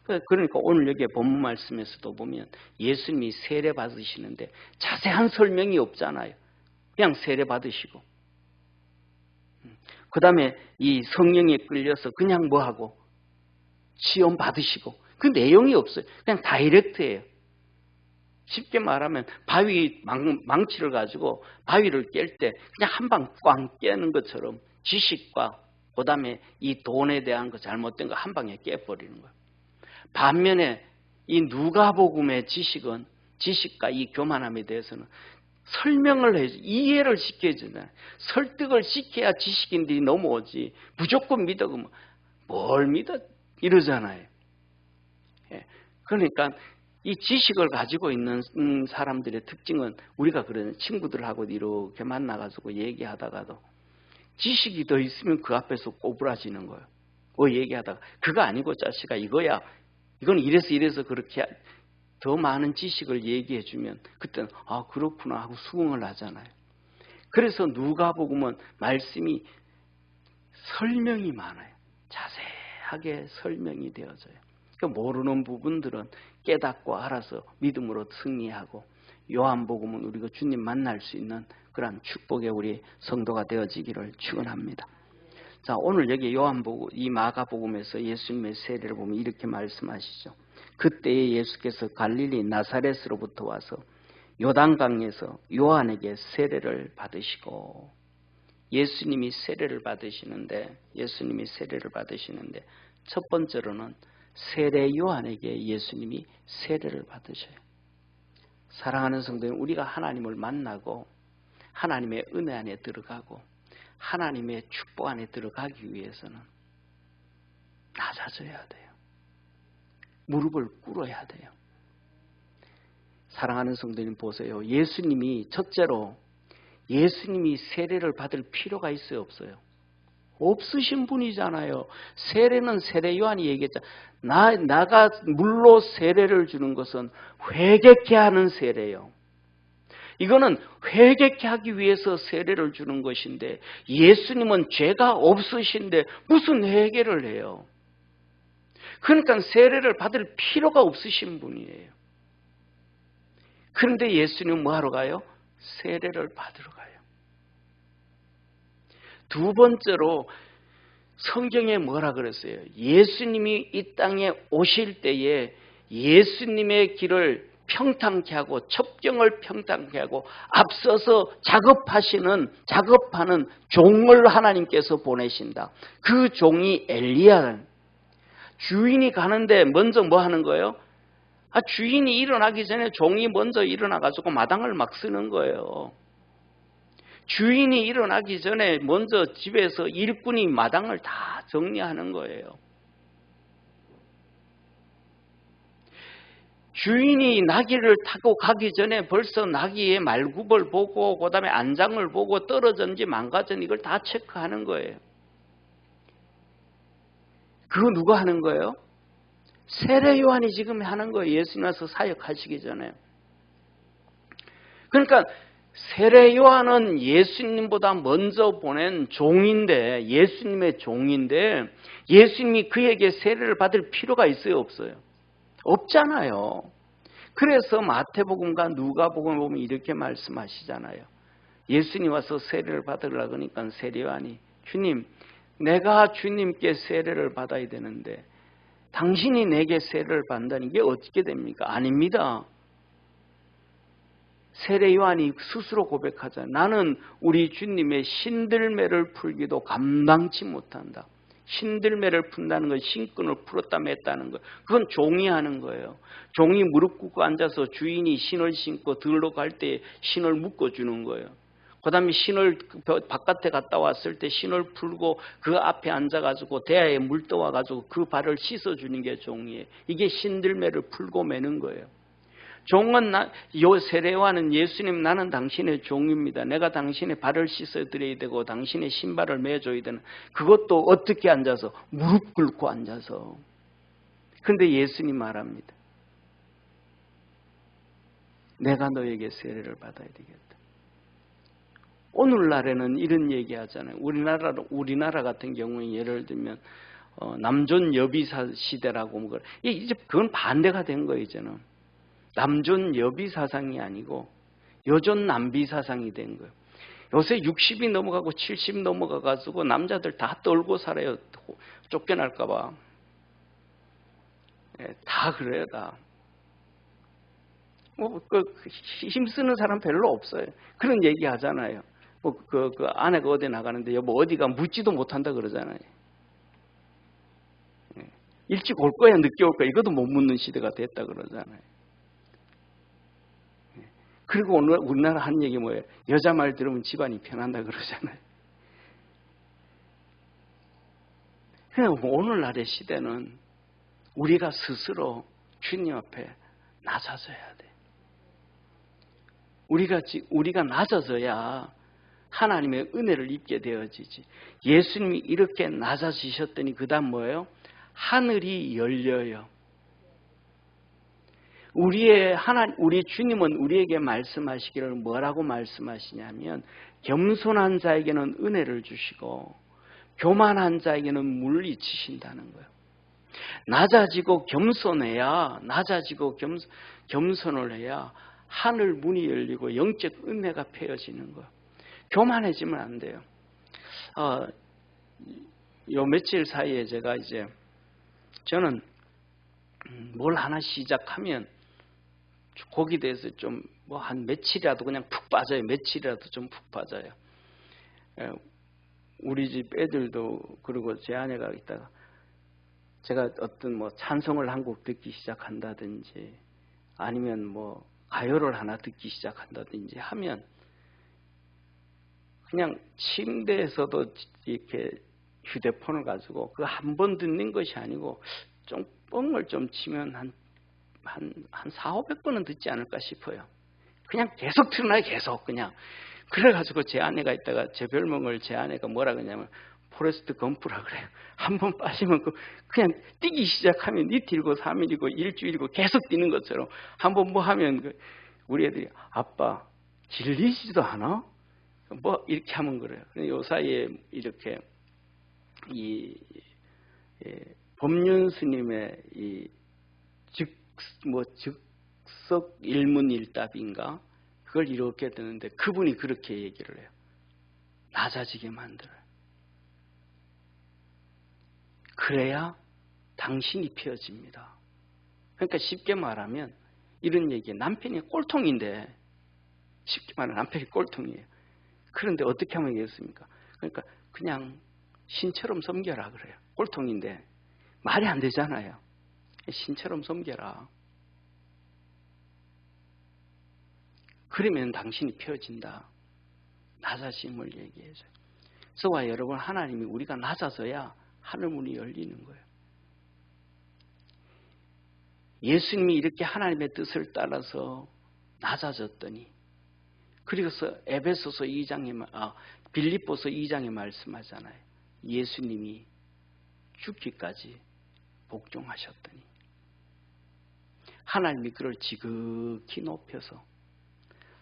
그러니까 오늘 여기 본문 말씀에서도 보면 예수님이 세례 받으시는데 자세한 설명이 없잖아요. 그냥 세례 받으시고, 그 다음에 이 성령에 끌려서 그냥 뭐하고 시험 받으시고, 그 내용이 없어요. 그냥 다이렉트예요. 쉽게 말하면 바위 망치를 가지고 바위를 깰 때 그냥 한 방 꽝 깨는 것처럼 지식과 그 다음에 이 돈에 대한 거 잘못된 거 한 방에 깨버리는 거예요. 반면에 이 누가복음의 지식과 이 교만함에 대해서는 설명을 해줘, 이해를 시켜주잖아요. 설득을 시켜야 지식인들이 넘어오지 무조건 믿어 그러면 뭘 믿어 이러잖아요. 그러니까 이 지식을 가지고 있는 사람들의 특징은, 우리가 그런 친구들하고 이렇게 만나가지고 얘기하다가도 지식이 더 있으면 그 앞에서 꼬부라지는 거예요. 얘기하다가 그거 아니고 자식아 이거야, 이건 이래서 그렇게 더 많은 지식을 얘기해 주면 그때는 그렇구나 하고 수긍을 하잖아요. 그래서 누가복음은 말씀이 설명이 많아요. 자세하게 설명이 되어져요. 그러니까 모르는 부분들은 깨닫고 알아서 믿음으로 승리하고, 요한복음은 우리가 주님 만날 수 있는 그런 축복의 우리 성도가 되어지기를 축원합니다. 자, 오늘 여기 요한복음, 이 마가복음에서 예수님의 세례를 보면 이렇게 말씀하시죠. 그때에 예수께서 갈릴리 나사렛으로부터 와서 요단강에서 요한에게 세례를 받으시고, 예수님이 세례를 받으시는데 첫 번째로는 세례 요한에게 예수님이 세례를 받으셔요. 사랑하는 성도님, 우리가 하나님을 만나고 하나님의 은혜 안에 들어가고 하나님의 축복 안에 들어가기 위해서는 낮아져야 돼요. 무릎을 꿇어야 돼요. 사랑하는 성도님 보세요. 첫째로 예수님이 세례를 받을 필요가 있어요, 없어요? 없으신 분이잖아요. 세례는 세례 요한이 얘기했잖아. 나가 물로 세례를 주는 것은 회개케 하는 세례예요. 이거는 회개케 하기 위해서 세례를 주는 것인데, 예수님은 죄가 없으신데 무슨 회개를 해요? 그러니까 세례를 받을 필요가 없으신 분이에요. 그런데 예수님은 뭐하러 가요? 세례를 받으러 가요. 두 번째로 성경에 뭐라 그랬어요? 예수님이 이 땅에 오실 때에 예수님의 길을 평탄케 하고 첩경을 평탄케 하고 앞서서 작업하는 종을 하나님께서 보내신다. 그 종이 엘리야. 주인이 가는데 먼저 뭐 하는 거예요? 주인이 일어나기 전에 종이 먼저 일어나가지고 마당을 막 쓰는 거예요. 주인이 일어나기 전에 먼저 집에서 일꾼이 마당을 다 정리하는 거예요. 주인이 나귀를 타고 가기 전에 벌써 나귀의 말굽을 보고 그 다음에 안장을 보고 떨어졌는지 망가졌는지 이걸 다 체크하는 거예요. 그거 누가 하는 거예요? 세례 요한이 지금 하는 거예요. 예수님 와서 사역하시기 전에. 그러니까 세례 요한은 예수님보다 먼저 보낸 종인데, 예수님의 종인데 예수님이 그에게 세례를 받을 필요가 있어요, 없어요? 없잖아요. 그래서 마태복음과 누가복음을 보면 이렇게 말씀하시잖아요. 예수님 와서 세례를 받으려고 하니까 세례 요한이, 주님, 내가 주님께 세례를 받아야 되는데 당신이 내게 세례를 받는다는 게 어떻게 됩니까? 아닙니다. 세례 요한이 스스로 고백하잖아요. 나는 우리 주님의 신들매를 풀기도 감당치 못한다. 신들매를 푼다는 건 신끈을 풀었다 맸다는 거예요. 그건 종이 하는 거예요. 종이 무릎 꿇고 앉아서 주인이 신을 신고 들러 갈 때 신을 묶어주는 거예요. 그 다음에 신을 바깥에 갔다 왔을 때 신을 풀고 그 앞에 앉아가지고 대야에 물 떠와가지고 그 발을 씻어주는 게 종이에요. 이게 신들매를 풀고 매는 거예요. 종은 요 세례와는 예수님, 나는 당신의 종입니다. 내가 당신의 발을 씻어드려야 되고 당신의 신발을 매줘야 되는, 그것도 어떻게 앉아서? 무릎 꿇고 앉아서. 그런데 예수님 말합니다. 내가 너에게 세례를 받아야 되겠다. 오늘날에는 이런 얘기 하잖아요. 우리나라 같은 경우에 예를 들면 남존 여비사 시대라고 뭐 이제 그건 반대가 된 거예요. 이제는 남존 여비 사상이 아니고 여존 남비 사상이 된 거예요. 요새 60이 넘어가고 70 넘어가가지고 남자들 다 떨고 살아요. 쫓겨날까 봐. 다 그래요, 다. 힘쓰는 사람 별로 없어요. 그런 얘기 하잖아요. 그 아내가 어디 나가는데 여보 어디가 묻지도 못한다 그러잖아요. 일찍 올 거야, 늦게 올 거야, 이것도 못 묻는 시대가 됐다 그러잖아요. 그리고 오늘 우리나라 한 얘기 뭐예요? 여자 말 들으면 집안이 편한다 그러잖아요. 그냥 오늘날의 시대는 우리가 스스로 주님 앞에 낮아져야 돼. 우리가 낮아져야 하나님의 은혜를 입게 되어지지. 예수님이 이렇게 낮아지셨더니 그 다음 뭐예요? 하늘이 열려요. 우리 주님은 우리에게 말씀하시기를 뭐라고 말씀하시냐면, 겸손한 자에게는 은혜를 주시고 교만한 자에게는 물리치신다는 거예요. 낮아지고 겸손을 해야 하늘 문이 열리고 영적 은혜가 펴어지는 거예요. 교만해지면 안 돼요. 요 며칠 사이에 저는 뭘 하나 시작하면 거기에 대해서 좀 한 며칠이라도 그냥 푹 빠져요. 며칠이라도 좀 푹 빠져요. 우리 집 애들도, 그리고 제 아내가 있다가 제가 어떤 찬송을 한 곡 듣기 시작한다든지 아니면 가요를 하나 듣기 시작한다든지 하면 그냥 침대에서도 이렇게 휴대폰을 가지고 그 한 번 듣는 것이 아니고 좀 뻥을 좀 치면 한 400-500번은 듣지 않을까 싶어요. 그냥 계속 틀어놔요. 계속 그냥. 그래가지고 제 아내가 있다가 제 별명을 제 아내가 뭐라 그러냐면 포레스트 검프라 그래요. 한 번 빠지면 그냥 뛰기 시작하면 이틀이고 3일이고 일주일이고 계속 뛰는 것처럼 한 번 하면 우리 애들이 아빠 질리지도 않아? 이렇게 하면 그래요. 요 사이에 이렇게 법륜 스님의 즉석 일문일답인가? 그걸 이렇게 듣는데 그분이 그렇게 얘기를 해요. 낮아지게 만들어요. 그래야 당신이 펴집니다. 그러니까 쉽게 말하면 이런 얘기예요. 남편이 꼴통인데, 쉽게 말하면 남편이 꼴통이에요. 그런데 어떻게 하면 되겠습니까? 그러니까 그냥 신처럼 섬겨라 그래요. 꼴통인데 말이 안 되잖아요. 신처럼 섬겨라. 그러면 당신이 펴진다. 낮아짐을 얘기해줘요. 저와 여러분, 하나님이 우리가 낮아져야 하늘문이 열리는 거예요. 예수님이 이렇게 하나님의 뜻을 따라서 낮아졌더니, 그래서 에베소서 2장에 빌립보서 2장에 말씀하잖아요. 예수님이 죽기까지 복종하셨더니 하나님이 그를 지극히 높여서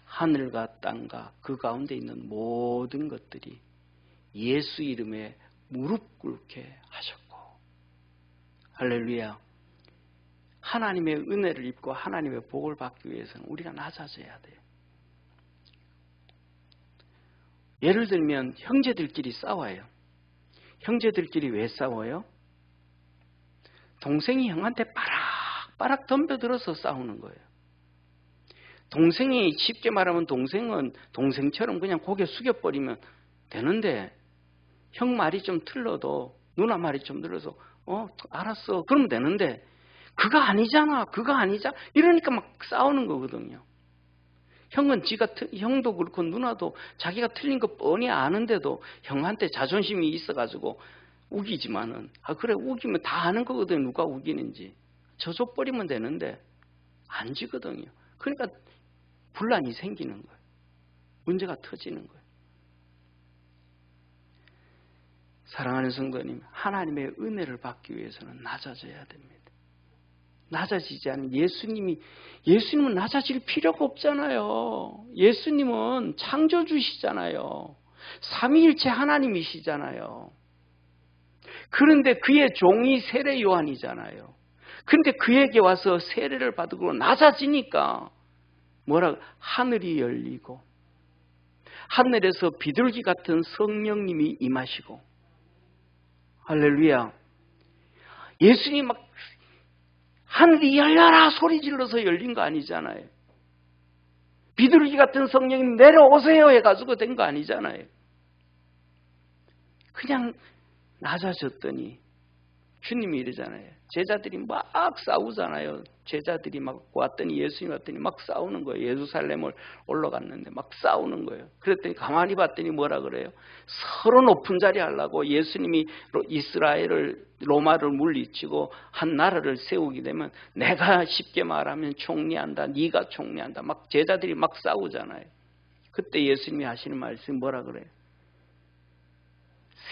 하늘과 땅과 그 가운데 있는 모든 것들이 예수 이름에 무릎 꿇게 하셨고, 할렐루야. 하나님의 은혜를 입고 하나님의 복을 받기 위해서는 우리가 낮아져야 돼요. 예를 들면 형제들끼리 싸워요. 형제들끼리 왜 싸워요? 동생이 형한테 빠락빠락 덤벼들어서 싸우는 거예요. 동생이 쉽게 말하면 동생은 동생처럼 그냥 고개 숙여버리면 되는데, 형 말이 좀 틀려도 누나 말이 좀 들어서 알았어 그러면 되는데, 그거 아니잖아 이러니까 막 싸우는 거거든요. 형은 형도 그렇고 누나도 자기가 틀린 거 뻔히 아는데도 형한테 자존심이 있어가지고 우기지만은, 그래 우기면 다 아는 거거든요. 누가 우기는지. 져줘버리면 되는데 안 지거든요. 그러니까 분란이 생기는 거예요. 문제가 터지는 거예요. 사랑하는 성도님, 하나님의 은혜를 받기 위해서는 낮아져야 됩니다. 낮아지지 않으면 예수님은 낮아질 필요가 없잖아요. 예수님은 창조주시잖아요. 삼위일체 하나님이시잖아요. 그런데 그의 종이 세례 요한이잖아요. 그런데 그에게 와서 세례를 받고 낮아지니까 하늘이 열리고 하늘에서 비둘기 같은 성령님이 임하시고, 할렐루야. 예수님 막 하늘이 열려라 소리 질러서 열린 거 아니잖아요. 비둘기 같은 성령님 내려오세요 해가지고 된 거 아니잖아요. 그냥 낮아졌더니 주님이 이러잖아요. 제자들이 막 싸우잖아요. 제자들이 막 왔더니, 예수님 왔더니 막 싸우는 거예요. 예루살렘을 올라갔는데 막 싸우는 거예요. 그랬더니 가만히 봤더니 뭐라 그래요? 서로 높은 자리 하려고 예수님이 로마를 물리치고 한 나라를 세우게 되면 내가 쉽게 말하면 총리한다, 네가 총리한다, 막 제자들이 막 싸우잖아요. 그때 예수님이 하시는 말씀이 뭐라 그래요?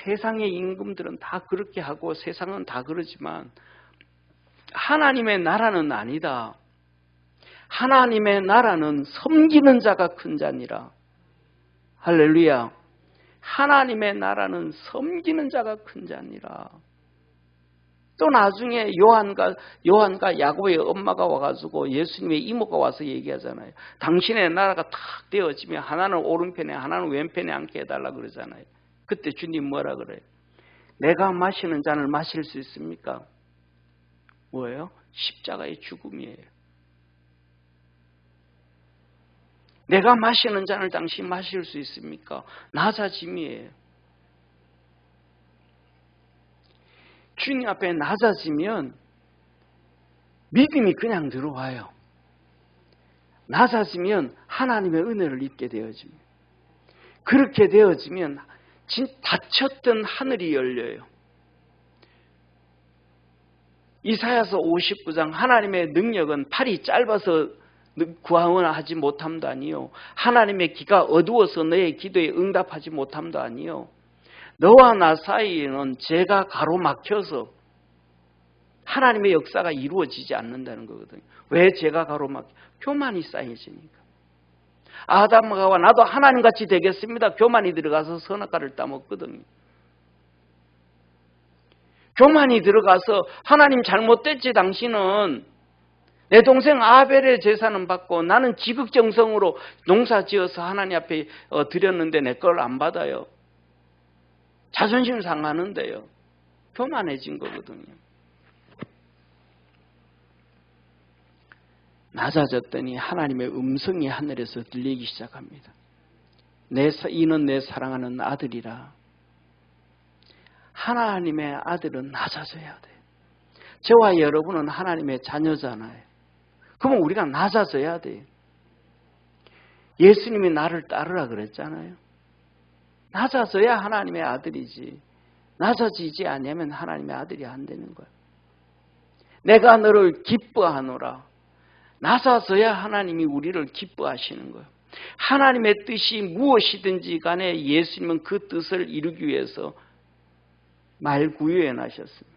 세상의 임금들은 다 그렇게 하고 세상은 다 그러지만 하나님의 나라는 아니다. 하나님의 나라는 섬기는 자가 큰 자니라. 할렐루야. 하나님의 나라는 섬기는 자가 큰 자니라. 또 나중에 요한과 야고보의 엄마가 와가지고 예수님의 이모가 와서 얘기하잖아요. 당신의 나라가 탁 되어지면 하나는 오른편에 하나는 왼편에 앉게 해달라 그러잖아요. 그때 주님 뭐라 그래요? 내가 마시는 잔을 마실 수 있습니까? 뭐예요? 십자가의 죽음이에요. 내가 마시는 잔을 당신 마실 수 있습니까? 낮아짐이에요. 주님 앞에 낮아지면 믿음이 그냥 들어와요. 낮아지면 하나님의 은혜를 입게 되어집니다. 그렇게 되어지면 닫혔던 하늘이 열려요. 이사야서 59장 하나님의 능력은 팔이 짧아서 구하지 못함도 아니요, 하나님의 귀가 어두워서 너의 기도에 응답하지 못함도 아니요, 너와 나 사이에는 죄가 가로막혀서 하나님의 역사가 이루어지지 않는다는 거거든요. 왜 죄가 가로막혀? 교만이 쌓여지니까. 아담과 나도 하나님같이 되겠습니다. 교만이 들어가서 선악과를 따먹거든요. 교만이 들어가서 하나님 잘못됐지 당신은. 내 동생 아벨의 제사는 받고 나는 지극정성으로 농사 지어서 하나님 앞에 드렸는데 내 걸 안 받아요. 자존심 상하는데요. 교만해진 거거든요. 낮아졌더니 하나님의 음성이 하늘에서 들리기 시작합니다. 이는 내 사랑하는 아들이라. 하나님의 아들은 낮아져야 돼요. 저와 여러분은 하나님의 자녀잖아요. 그러면 우리가 낮아져야 돼요. 예수님이 나를 따르라 그랬잖아요. 낮아져야 하나님의 아들이지. 낮아지지 않으면 하나님의 아들이 안 되는 거예요. 내가 너를 기뻐하노라. 낮아져야 하나님이 우리를 기뻐하시는 거예요. 하나님의 뜻이 무엇이든지 간에 예수님은 그 뜻을 이루기 위해서 말구유에 나셨습니다.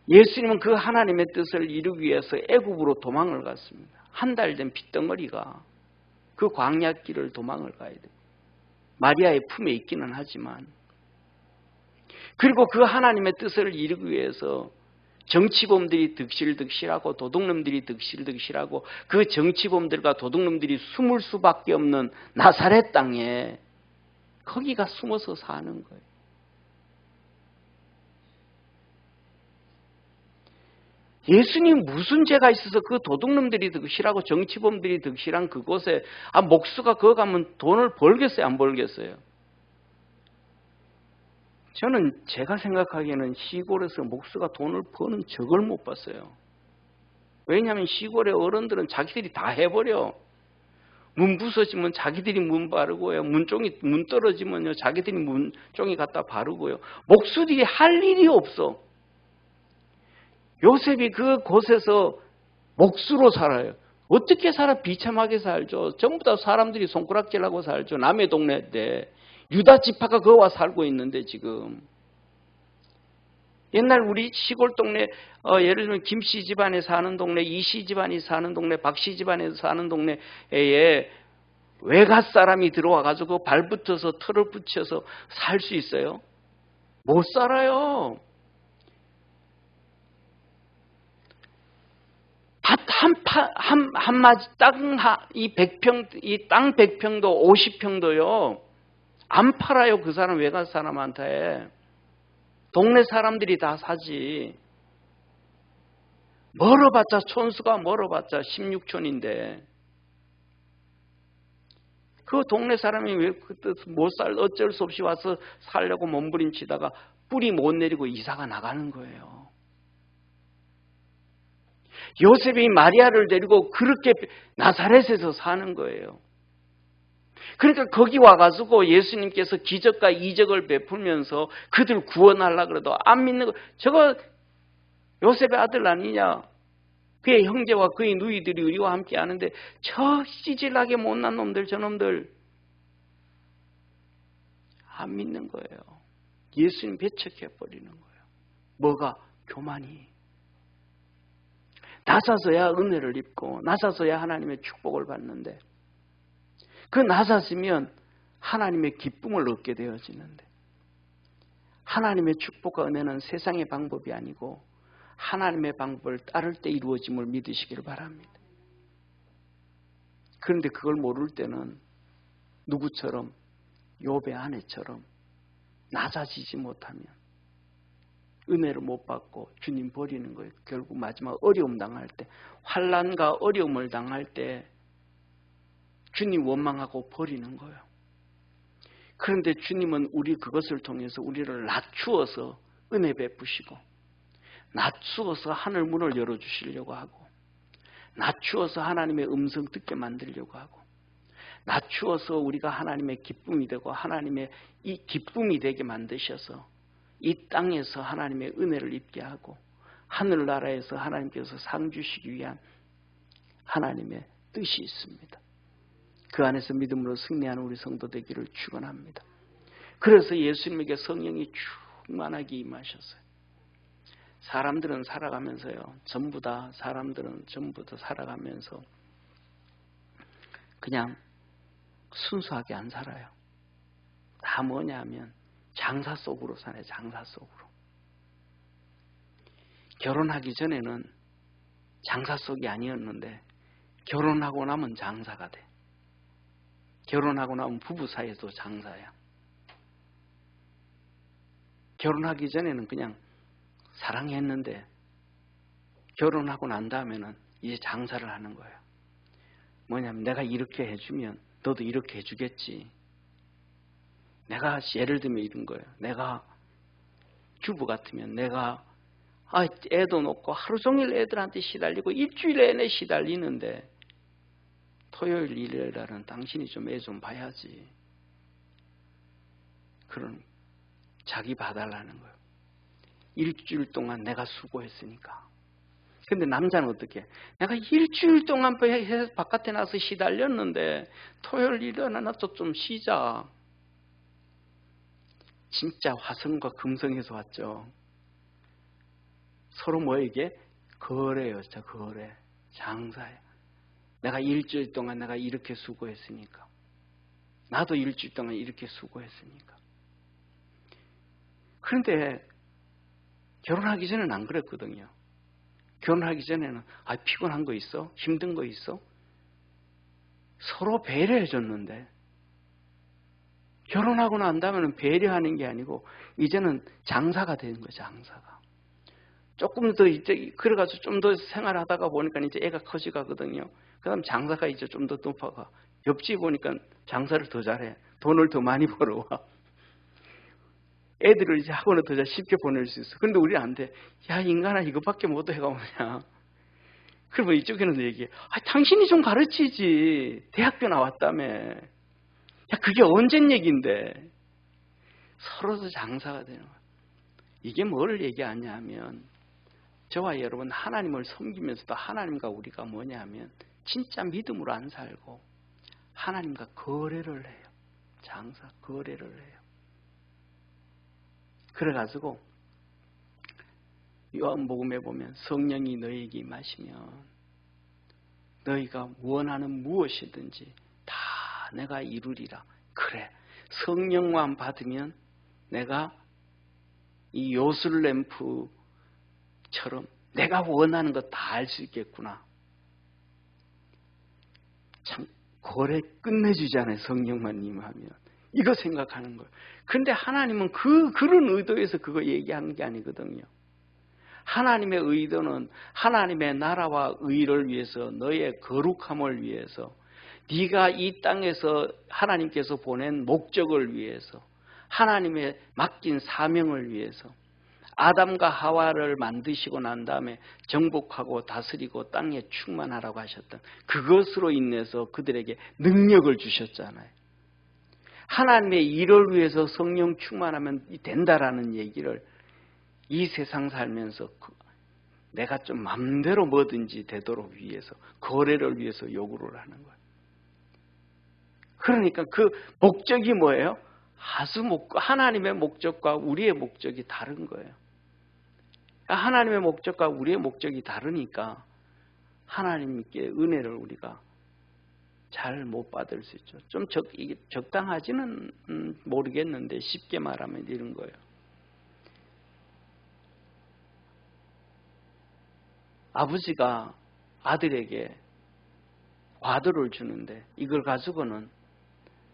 예수님은 그 하나님의 뜻을 이루기 위해서 애굽으로 도망을 갔습니다. 한 달 된 핏덩어리가 그 광야길을 도망을 가야 돼. 마리아의 품에 있기는 하지만. 그리고 그 하나님의 뜻을 이루기 위해서 정치범들이 득실득실하고 도둑놈들이 득실득실하고 그 정치범들과 도둑놈들이 숨을 수밖에 없는 나사렛 땅에 거기가 숨어서 사는 거예요. 예수님 무슨 죄가 있어서 그 도둑놈들이 득실하고 정치범들이 득실한 그곳에 목수가 거기 가면 돈을 벌겠어요? 안 벌겠어요? 저는 제가 생각하기에는 시골에서 목수가 돈을 버는 적을 못 봤어요. 왜냐하면 시골의 어른들은 자기들이 다 해버려. 문 부서지면 자기들이 문 바르고요. 문 떨어지면요 자기들이 문종이 갖다 바르고요. 목수들이 할 일이 없어. 요셉이 그 곳에서 목수로 살아요. 어떻게 살아? 비참하게 살죠. 전부 다 사람들이 손가락질하고 살죠. 남의 동네인데. 유다 지파가 거와 살고 있는데 지금. 옛날 우리 시골 동네 예를 들면 김씨 집안에 사는 동네, 이씨 집안이 사는 동네, 박씨 집안에 사는 동네에 외갓 사람이 들어와 가지고 발붙어서 털을 붙여서 살 수 있어요? 못 살아요. 한 마디 땅 100평, 이 땅 100평도 50평도요. 안 팔아요. 그 사람 외갓 사람한테. 동네 사람들이 다 사지. 멀어봤자 촌수가 멀어봤자 16촌인데 그 동네 사람이 왜 그때 어쩔 수 없이 와서 살려고 몸부림치다가 뿌리 못 내리고 이사가 나가는 거예요. 요셉이 마리아를 데리고 그렇게 나사렛에서 사는 거예요. 그러니까 거기 와가지고 예수님께서 기적과 이적을 베풀면서 그들 구원하려고 그래도 안 믿는 거. 저거 요셉의 아들 아니냐. 그의 형제와 그의 누이들이 우리와 함께 하는데 저 찌질하게 못난 놈들 저놈들 안 믿는 거예요. 예수님 배척해버리는 거예요. 뭐가? 교만이. 나사서야 은혜를 입고 나사서야 하나님의 축복을 받는데 그 나사시면 하나님의 기쁨을 얻게 되어지는데 하나님의 축복과 은혜는 세상의 방법이 아니고 하나님의 방법을 따를 때 이루어짐을 믿으시기를 바랍니다. 그런데 그걸 모를 때는 누구처럼 욥의 아내처럼 낮아지지 못하면 은혜를 못 받고 주님 버리는 거예요. 결국 마지막 어려움 당할 때 환난과 어려움을 당할 때 주님 원망하고 버리는 거예요. 그런데 주님은 우리 그것을 통해서 우리를 낮추어서 은혜 베푸시고 낮추어서 하늘 문을 열어주시려고 하고 낮추어서 하나님의 음성 듣게 만들려고 하고 낮추어서 우리가 하나님의 기쁨이 되고 하나님의 이 기쁨이 되게 만드셔서 이 땅에서 하나님의 은혜를 입게 하고 하늘나라에서 하나님께서 상 주시기 위한 하나님의 뜻이 있습니다. 그 안에서 믿음으로 승리하는 우리 성도 되기를 축원합니다. 그래서 예수님에게 성령이 충만하게 임하셨어요. 사람들은 살아가면서요. 사람들은 전부 다 살아가면서 그냥 순수하게 안 살아요. 다 뭐냐 하면 장사 속으로 살아요. 장사 속으로. 결혼하기 전에는 장사 속이 아니었는데 결혼하고 나면 장사가 돼. 결혼하고 나면 부부 사이에도 장사야. 결혼하기 전에는 그냥 사랑했는데 결혼하고 난 다음에는 이제 장사를 하는 거예요. 뭐냐면 내가 이렇게 해주면 너도 이렇게 해주겠지. 내가 예를 들면 이런 거예요. 내가 주부 같으면 내가 애도 놓고 하루 종일 애들한테 시달리고 일주일 내내 시달리는데 토요일 일요일날은 당신이 좀 애 좀 봐야지. 그런 자기 봐달라는 거예요. 일주일 동안 내가 수고했으니까. 근데 남자는 어떻게? 내가 일주일 동안 바깥에 나서 시달렸는데 토요일 일요일은 나도 좀 쉬자. 진짜 화성과 금성에서 왔죠. 서로 뭐에게? 거래요. 진짜 거래. 장사예요. 내가 일주일 동안 내가 이렇게 수고했으니까. 나도 일주일 동안 이렇게 수고했으니까. 그런데 결혼하기 전에는 안 그랬거든요. 결혼하기 전에는 피곤한 거 있어? 힘든 거 있어? 서로 배려해 줬는데 결혼하고 난 다음에는 배려하는 게 아니고 이제는 장사가 되는 거예요. 장사가. 조금 더 이제 그래가지고 좀 더 생활하다가 보니까 이제 애가 커지가거든요. 그다음 장사가 이제 좀 더 높아가. 옆집 보니까 장사를 더 잘해. 돈을 더 많이 벌어와. 애들을 이제 학원을 더 쉽게 보낼 수 있어. 근데 우리 안 돼. 야, 인간아, 이것밖에 못 해가 뭐냐. 그러면 이쪽에는 얘기해. 당신이 좀 가르치지. 대학교 나왔다며. 야, 그게 언젠 얘기인데. 서로도 장사가 되는 거야. 이게 뭘 얘기하냐 하면 저와 여러분 하나님을 섬기면서도 하나님과 우리가 뭐냐 하면 진짜 믿음으로 안 살고 하나님과 거래를 해요. 장사, 거래를 해요. 그래가지고 요한복음에 보면 성령이 너희에게 임하시면 너희가 원하는 무엇이든지 다 내가 이루리라. 그래, 성령만 받으면 내가 이 요술램프처럼 내가 원하는 거 다 알 수 있겠구나. 참 거래 끝내주잖아요. 성령만 임하면. 이거 생각하는 거예요. 그런데 하나님은 그런 의도에서 그거 얘기하는 게 아니거든요. 하나님의 의도는 하나님의 나라와 의를 위해서, 너의 거룩함을 위해서, 네가 이 땅에서 하나님께서 보낸 목적을 위해서, 하나님의 맡긴 사명을 위해서, 아담과 하와를 만드시고 난 다음에 정복하고 다스리고 땅에 충만하라고 하셨던 그것으로 인해서 그들에게 능력을 주셨잖아요. 하나님의 일을 위해서 성령 충만하면 된다라는 얘기를 이 세상 살면서 내가 좀 마음대로 뭐든지 되도록 위해서, 거래를 위해서 요구를 하는 거예요. 그러니까 그 목적이 뭐예요? 하나님의 목적과 우리의 목적이 다른 거예요. 하나님의 목적과 우리의 목적이 다르니까 하나님께 은혜를 우리가 잘 못 받을 수 있죠. 좀 이게 적당하지는 모르겠는데 쉽게 말하면 이런 거예요. 아버지가 아들에게 과도를 주는데 이걸 가지고는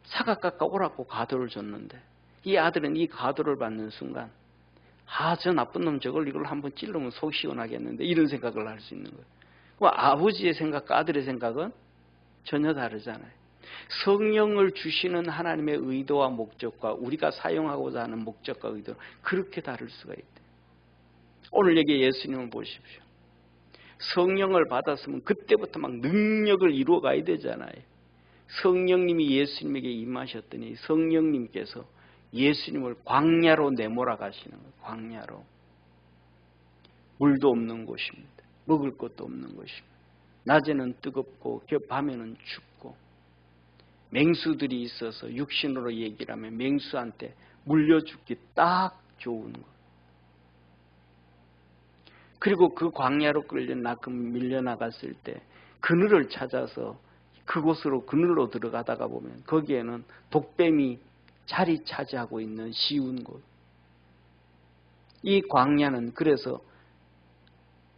사각깎아 오라고 과도를 줬는데 이 아들은 이 과도를 받는 순간 저 나쁜 놈 이걸 한번 찔러면 속 시원하겠는데 이런 생각을 할 수 있는 거예요. 아버지의 생각과 아들의 생각은 전혀 다르잖아요. 성령을 주시는 하나님의 의도와 목적과 우리가 사용하고자 하는 목적과 의도는 그렇게 다를 수가 있대요. 오늘 여기 예수님을 보십시오. 성령을 받았으면 그때부터 막 능력을 이루어 가야 되잖아요. 성령님이 예수님에게 임하셨더니 성령님께서 예수님을 광야로 내몰아 가시는 거예요. 광야로. 물도 없는 곳입니다. 먹을 것도 없는 곳입니다. 낮에는 뜨겁고 밤에는 춥고 맹수들이 있어서 육신으로 얘기를 하면 맹수한테 물려 죽기 딱 좋은 것. 그리고 그 광야로 밀려나갔을 때 그늘을 찾아서 그곳으로 그늘로 들어가다가 보면 거기에는 독뱀이 자리 차지하고 있는 쉬운 곳. 이 광야는 그래서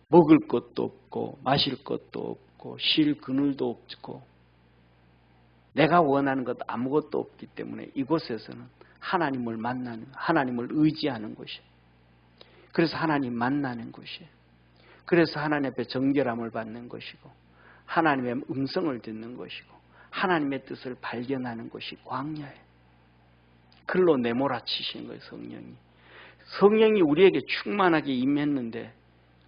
먹을 것도 없고 마실 것도 없고 쉴 그늘도 없고 내가 원하는 것 아무것도 없기 때문에 이곳에서는 하나님을 만나는, 하나님을 의지하는 곳이에요. 그래서 하나님 만나는 곳이에요. 그래서 하나님 앞에 정결함을 받는 것이고 하나님의 음성을 듣는 것이고 하나님의 뜻을 발견하는 것이 광야예요. 글로 내몰아치시는 거예요. 성령이 우리에게 충만하게 임했는데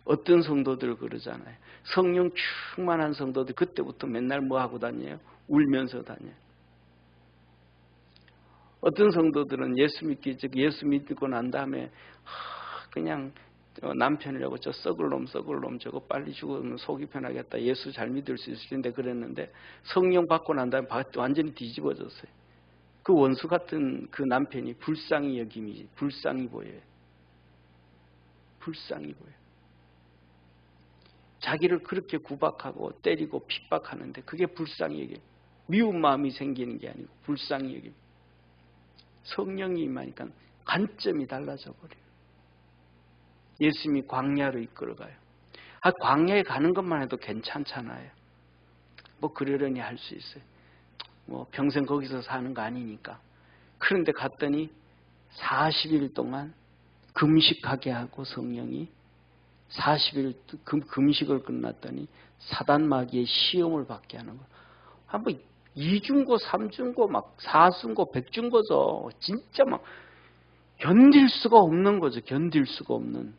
어떤 성도들 그러잖아요. 성령 충만한 성도들 그때부터 맨날 뭐 하고 다녀요? 울면서 다녀요. 어떤 성도들은 예수 믿고 난 다음에 그냥 남편이라고 저 썩을 놈 저거 빨리 죽으면 속이 편하겠다. 예수 잘 믿을 수 있을 텐데 그랬는데 성령 받고 난 다음에 완전히 뒤집어졌어요. 그 원수 같은 그 남편이 불쌍히 여김이지. 불쌍히 보여요. 불쌍히 보여요. 자기를 그렇게 구박하고 때리고 핍박하는데 그게 불쌍히 여겨. 미운 마음이 생기는 게 아니고 불쌍히 여겨. 성령이 임하니까 관점이 달라져 버려요. 예수님이 광야로 이끌어가요. 광야에 가는 것만 해도 괜찮잖아요. 뭐 그러려니 할 수 있어요. 뭐 평생 거기서 사는 거 아니니까. 그런데 갔더니 40일 동안 금식하게 하고 성령이 40일 금식을 끝났더니 사단마귀의 시험을 받게 하는 거. 한번 2중고, 3중고, 막 4중고, 100중고죠. 진짜 막 견딜 수가 없는 거죠. 견딜 수가 없는.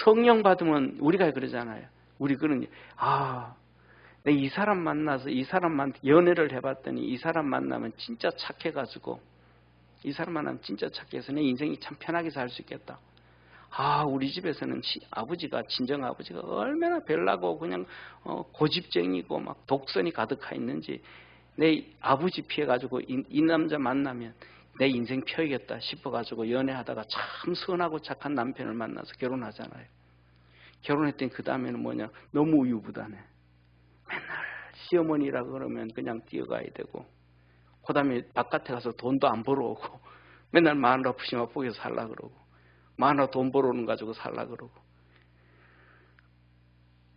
성령 받으면 우리가 그러잖아요. 우리 그런 내가 이 사람 만나서 이 사람한테 연애를 해봤더니 이 사람 만나면 진짜 착해가지고 이 사람 만나면 진짜 착해서 내 인생이 참 편하게 살 수 있겠다. 우리 집에서는 친정 아버지가 얼마나 별나고 그냥 고집쟁이고 막 독선이 가득하 있는지 내 아버지 피해가지고 이 남자 만나면 내 인생 펴야겠다 싶어가지고 연애하다가 참 선하고 착한 남편을 만나서 결혼하잖아요. 결혼했더니 그 다음에는 뭐냐, 너무 우유부단해. 맨날 시어머니라 그러면 그냥 뛰어가야 되고, 그 다음에 바깥에 가서 돈도 안 벌어오고, 맨날 마누라 푸시마포에서 살라 그러고, 마누라 돈 벌어오는 거 가지고 살라 그러고.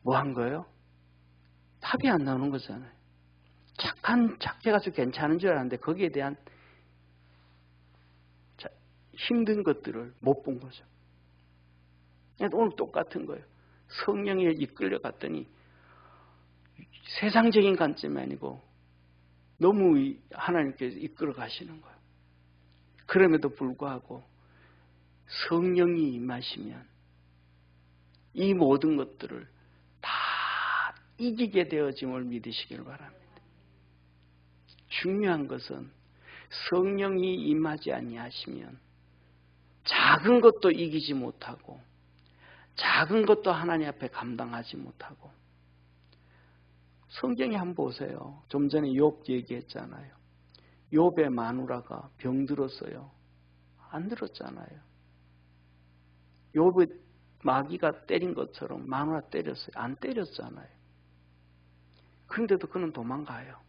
뭐 한 거예요? 답이 안 나오는 거잖아요. 착해가지고 괜찮은 줄 알았는데 거기에 대한 힘든 것들을 못 본 거죠. 오늘 똑같은 거예요. 성령에 이끌려 갔더니 세상적인 관점이 아니고 너무 하나님께서 이끌어 가시는 거예요. 그럼에도 불구하고 성령이 임하시면 이 모든 것들을 다 이기게 되어짐을 믿으시길 바랍니다. 중요한 것은 성령이 임하지 아니하시면 작은 것도 이기지 못하고 작은 것도 하나님 앞에 감당하지 못하고. 성경에 한번 보세요. 좀 전에 욥 얘기했잖아요. 욥의 마누라가 병들었어요. 안 들었잖아요. 욥의 마귀가 때린 것처럼 마누라 때렸어요. 안 때렸잖아요. 그런데도 그는 도망가요.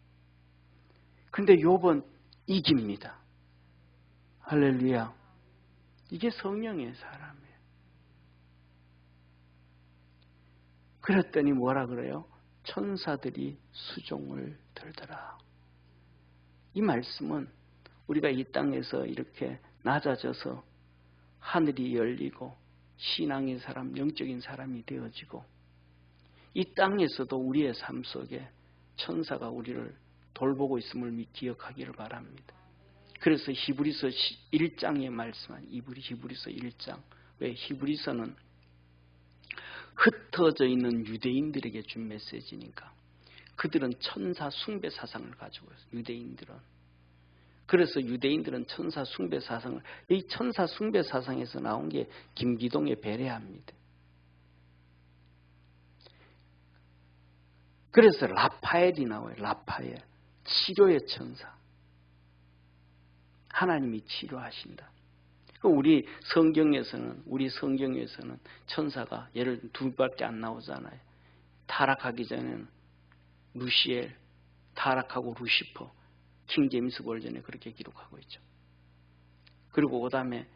근데 욥은 이깁니다. 할렐루야. 이게 성령의 사람이에요. 그랬더니 뭐라 그래요? 천사들이 수종을 들더라. 이 말씀은 우리가 이 땅에서 이렇게 낮아져서 하늘이 열리고 신앙의 사람, 영적인 사람이 되어지고 이 땅에서도 우리의 삶 속에 천사가 우리를 돌보고 있음을 기억하기를 바랍니다. 그래서 히브리서 1장에 말씀한 히브리서 1장. 왜? 히브리서는 흩어져 있는 유대인들에게 준 메시지니까. 그들은 천사 숭배 사상을 가지고 있어요. 유대인들은. 그래서 유대인들은 천사 숭배 사상을, 이 천사 숭배 사상에서 나온 게 김기동의 베레아입니다. 그래서 라파엘이 나와요. 라파엘. 치료의 천사. 하나님이 치료하신다. 우리 성경에서는 천사가 예를 둘밖에 안 나오잖아요. 타락하기 전에는 루시엘, 타락하고 루시퍼, 킹제임스 버전에 그렇게 기록하고 있죠. 그리고 그 다음에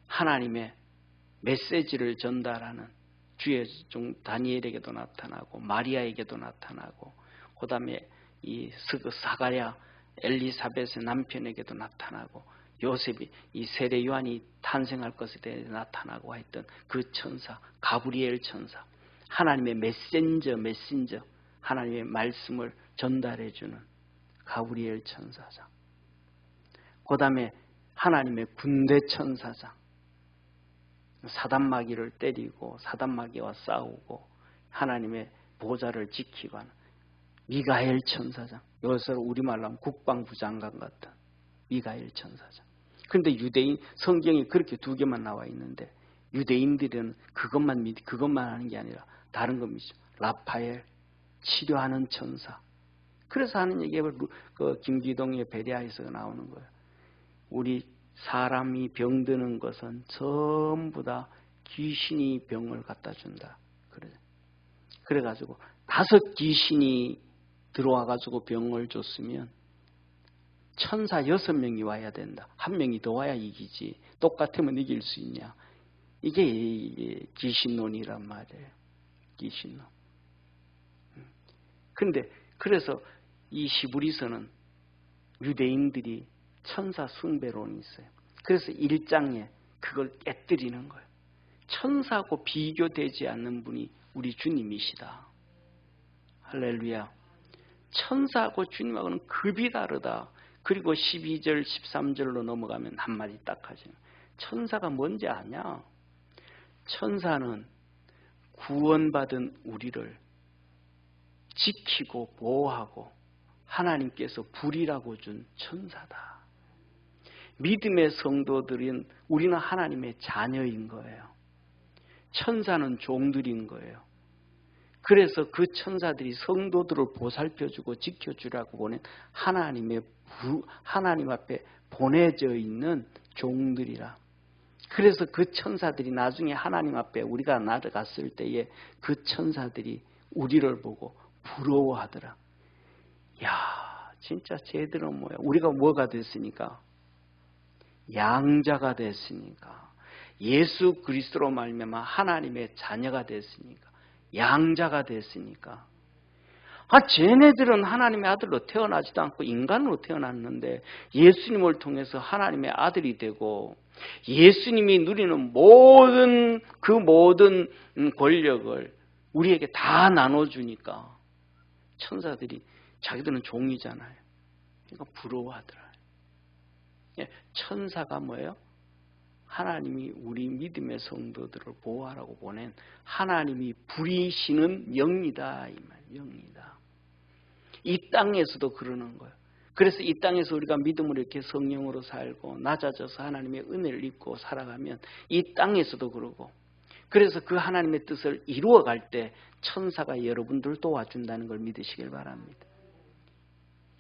하나님의 메시지를 전달하는 주의 종 다니엘에게도 나타나고 마리아에게도 나타나고, 그 다음에 이 사가랴 엘리사벳의 남편에게도 나타나고, 요셉이 이 세례 요한이 탄생할 것에 대해 나타나고 했던 그 천사 가브리엘 천사, 하나님의 메신저, 하나님의 말씀을 전달해주는 가브리엘 천사장, 그 다음에 하나님의 군대 천사장, 사단마귀를 때리고 사단마귀와 싸우고 하나님의 보좌를 지키고 하는 미가엘 천사장, 여기서 우리말로 하면 국방부 장관 같은 미가엘 천사장. 그런데 유대인 성경이 그렇게 두 개만 나와 있는데 유대인들은 그것만 하는 게 아니라 다른 거 믿죠. 라파엘, 치료하는 천사. 그래서 하는 얘기가 그 김기동의 베레아에서 나오는 거예요. 우리 사람이 병드는 것은 전부 다 귀신이 병을 갖다 준다. 그래. 그래가지고 5 귀신이 들어와가지고 병을 줬으면 천사 6명이 와야 된다. 1명이 더 와야 이기지. 똑같으면 이길 수 있냐. 이게 귀신론이란 말이에요. 귀신론. 근데 그래서 이 히브리서는 유대인들이 천사 숭배론이 있어요. 그래서 1장에 그걸 깨뜨리는 거예요. 천사하고 비교되지 않는 분이 우리 주님이시다. 할렐루야. 천사하고 주님하고는 급이 다르다. 그리고 12절 13절로 넘어가면 한마디 딱 하죠. 천사가 뭔지 아냐? 천사는 구원받은 우리를 지키고 보호하고 하나님께서 불이라고 준 천사다. 믿음의 성도들은 우리는 하나님의 자녀인 거예요. 천사는 종들인 거예요. 그래서 그 천사들이 성도들을 보살펴주고 지켜주라고 보낸 하나님 앞에 보내져 있는 종들이라. 그래서 그 천사들이 나중에 하나님 앞에 우리가 나아갔을 때에 그 천사들이 우리를 보고 부러워하더라. 야, 진짜 쟤들은 뭐야? 우리가 뭐가 됐으니까? 양자가 됐으니까. 예수 그리스도로 말미암아 하나님의 자녀가 됐으니까. 양자가 됐으니까. 쟤네들은 하나님의 아들로 태어나지도 않고 인간으로 태어났는데 예수님을 통해서 하나님의 아들이 되고 예수님이 누리는 모든 권력을 우리에게 다 나눠주니까 천사들이 자기들은 종이잖아요. 그러니까 부러워하더라. 천사가 뭐예요? 하나님이 우리 믿음의 성도들을 보호하라고 보낸 하나님이 부리시는 영이다. 이 말, 영이다. 이 땅에서도 그러는 거예요. 그래서 이 땅에서 우리가 믿음으로 이렇게 성령으로 살고 낮아져서 하나님의 은혜를 입고 살아가면 이 땅에서도 그러고 그래서 그 하나님의 뜻을 이루어갈 때 천사가 여러분들 도와준다는 걸 믿으시길 바랍니다.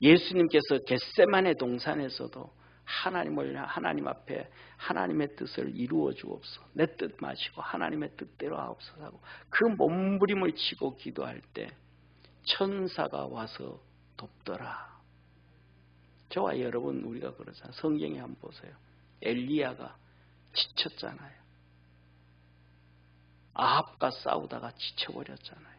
예수님께서 겟세마네 동산에서도 하나님 앞에 하나님의 뜻을 이루어 주옵소서. 내 뜻 마시고 하나님의 뜻대로 하옵소서 하고 그 몸부림을 치고 기도할 때 천사가 와서 돕더라. 저와 여러분 우리가 그러잖아요. 성경에 한번 보세요. 엘리야가 지쳤잖아요. 아합과 싸우다가 지쳐버렸잖아요.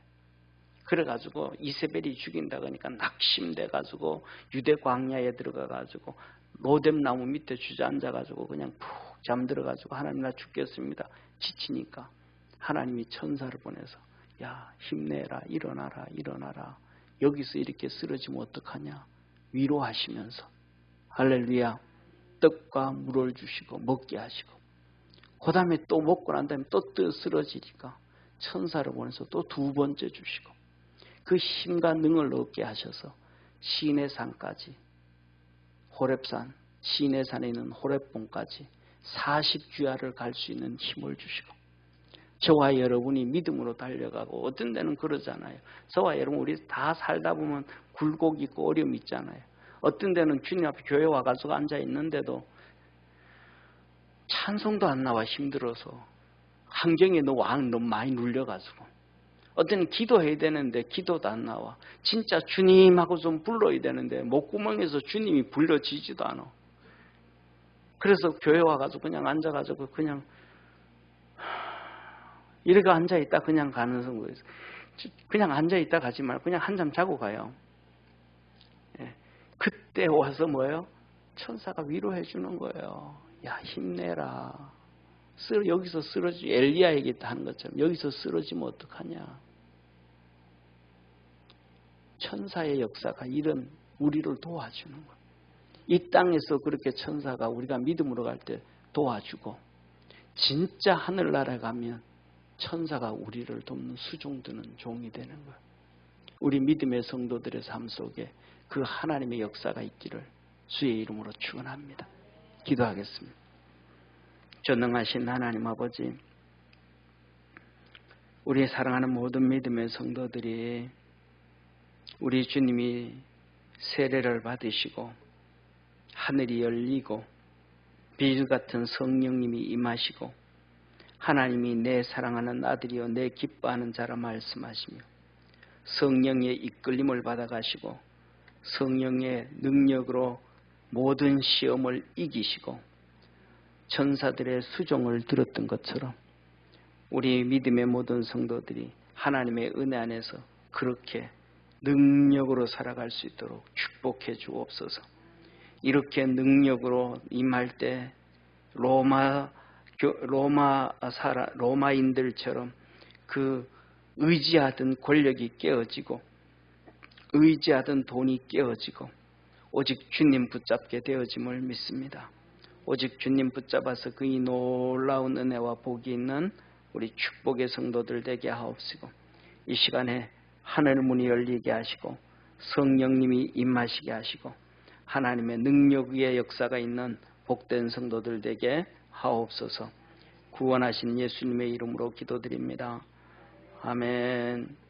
그래가지고 이세벨이 죽인다고 하니까 낙심돼가지고 유대 광야에 들어가가지고 로뎀나무 밑에 주저앉아가지고 그냥 푹 잠들어가지고 하나님 나 죽겠습니다. 지치니까 하나님이 천사를 보내서 야 힘내라 일어나라 일어나라 여기서 이렇게 쓰러지면 어떡하냐 위로하시면서 할렐루야 떡과 물을 주시고 먹게 하시고 그 다음에 또 먹고 난 다음에 또 쓰러지니까 천사를 보내서 또 2번째 주시고 그 힘과 능을 얻게 하셔서 시내산까지 호렙산 시내산에 있는 호렙봉까지 40주야를 갈 수 있는 힘을 주시고 저와 여러분이 믿음으로 달려가고 어떤 데는 그러잖아요. 저와 여러분 우리 다 살다 보면 굴곡이 있고 어려움이 있잖아요. 어떤 데는 주님 앞에 교회 와가지고 앉아 있는데도 찬송도 안 나와 힘들어서 환경에 너무 많이 눌려가지고 어떤 데는 기도해야 되는데 기도도 안 나와. 진짜 주님하고 좀 불러야 되는데 목구멍에서 주님이 불려지지도 않아. 그래서 교회 와가지고 그냥 앉아가지고 그냥 이렇게 앉아있다 그냥 가는 성도에서 그냥 앉아있다 가지 말고 그냥 한잠 자고 가요. 예. 그때 와서 뭐예요? 천사가 위로해 주는 거예요. 야 힘내라. 여기서 쓰러지 엘리야에게 하는 것처럼 여기서 쓰러지면 어떡하냐. 천사의 역사가 이런 우리를 도와주는 거예요. 이 땅에서 그렇게 천사가 우리가 믿음으로 갈 때 도와주고 진짜 하늘나라에 가면 천사가 우리를 돕는 수종드는 종이 되는 거예요. 우리 믿음의 성도들의 삶 속에 그 하나님의 역사가 있기를 주의 이름으로 축원합니다. 기도하겠습니다. 전능하신 하나님 아버지, 우리 사랑하는 모든 믿음의 성도들이 우리 주님이 세례를 받으시고 하늘이 열리고 비주 같은 성령님이 임하시고 하나님이 내 사랑하는 아들이요 내 기뻐하는 자라 말씀하시며 성령의 이끌림을 받아가시고 성령의 능력으로 모든 시험을 이기시고 천사들의 수종을 들었던 것처럼 우리 믿음의 모든 성도들이 하나님의 은혜 안에서 그렇게 능력으로 살아갈 수 있도록 축복해 주옵소서. 이렇게 능력으로 임할 때 로마인들처럼 그 의지하던 권력이 깨어지고 의지하던 돈이 깨어지고 오직 주님 붙잡게 되어짐을 믿습니다. 오직 주님 붙잡아서 그 이 놀라운 은혜와 복이 있는 우리 축복의 성도들 되게 하옵시고 이 시간에 하늘 문이 열리게 하시고 성령님이 임하시게 하시고 하나님의 능력의 역사가 있는 복된 성도들 되게 하옵소서. 구원하신 예수님의 이름으로 기도드립니다. 아멘.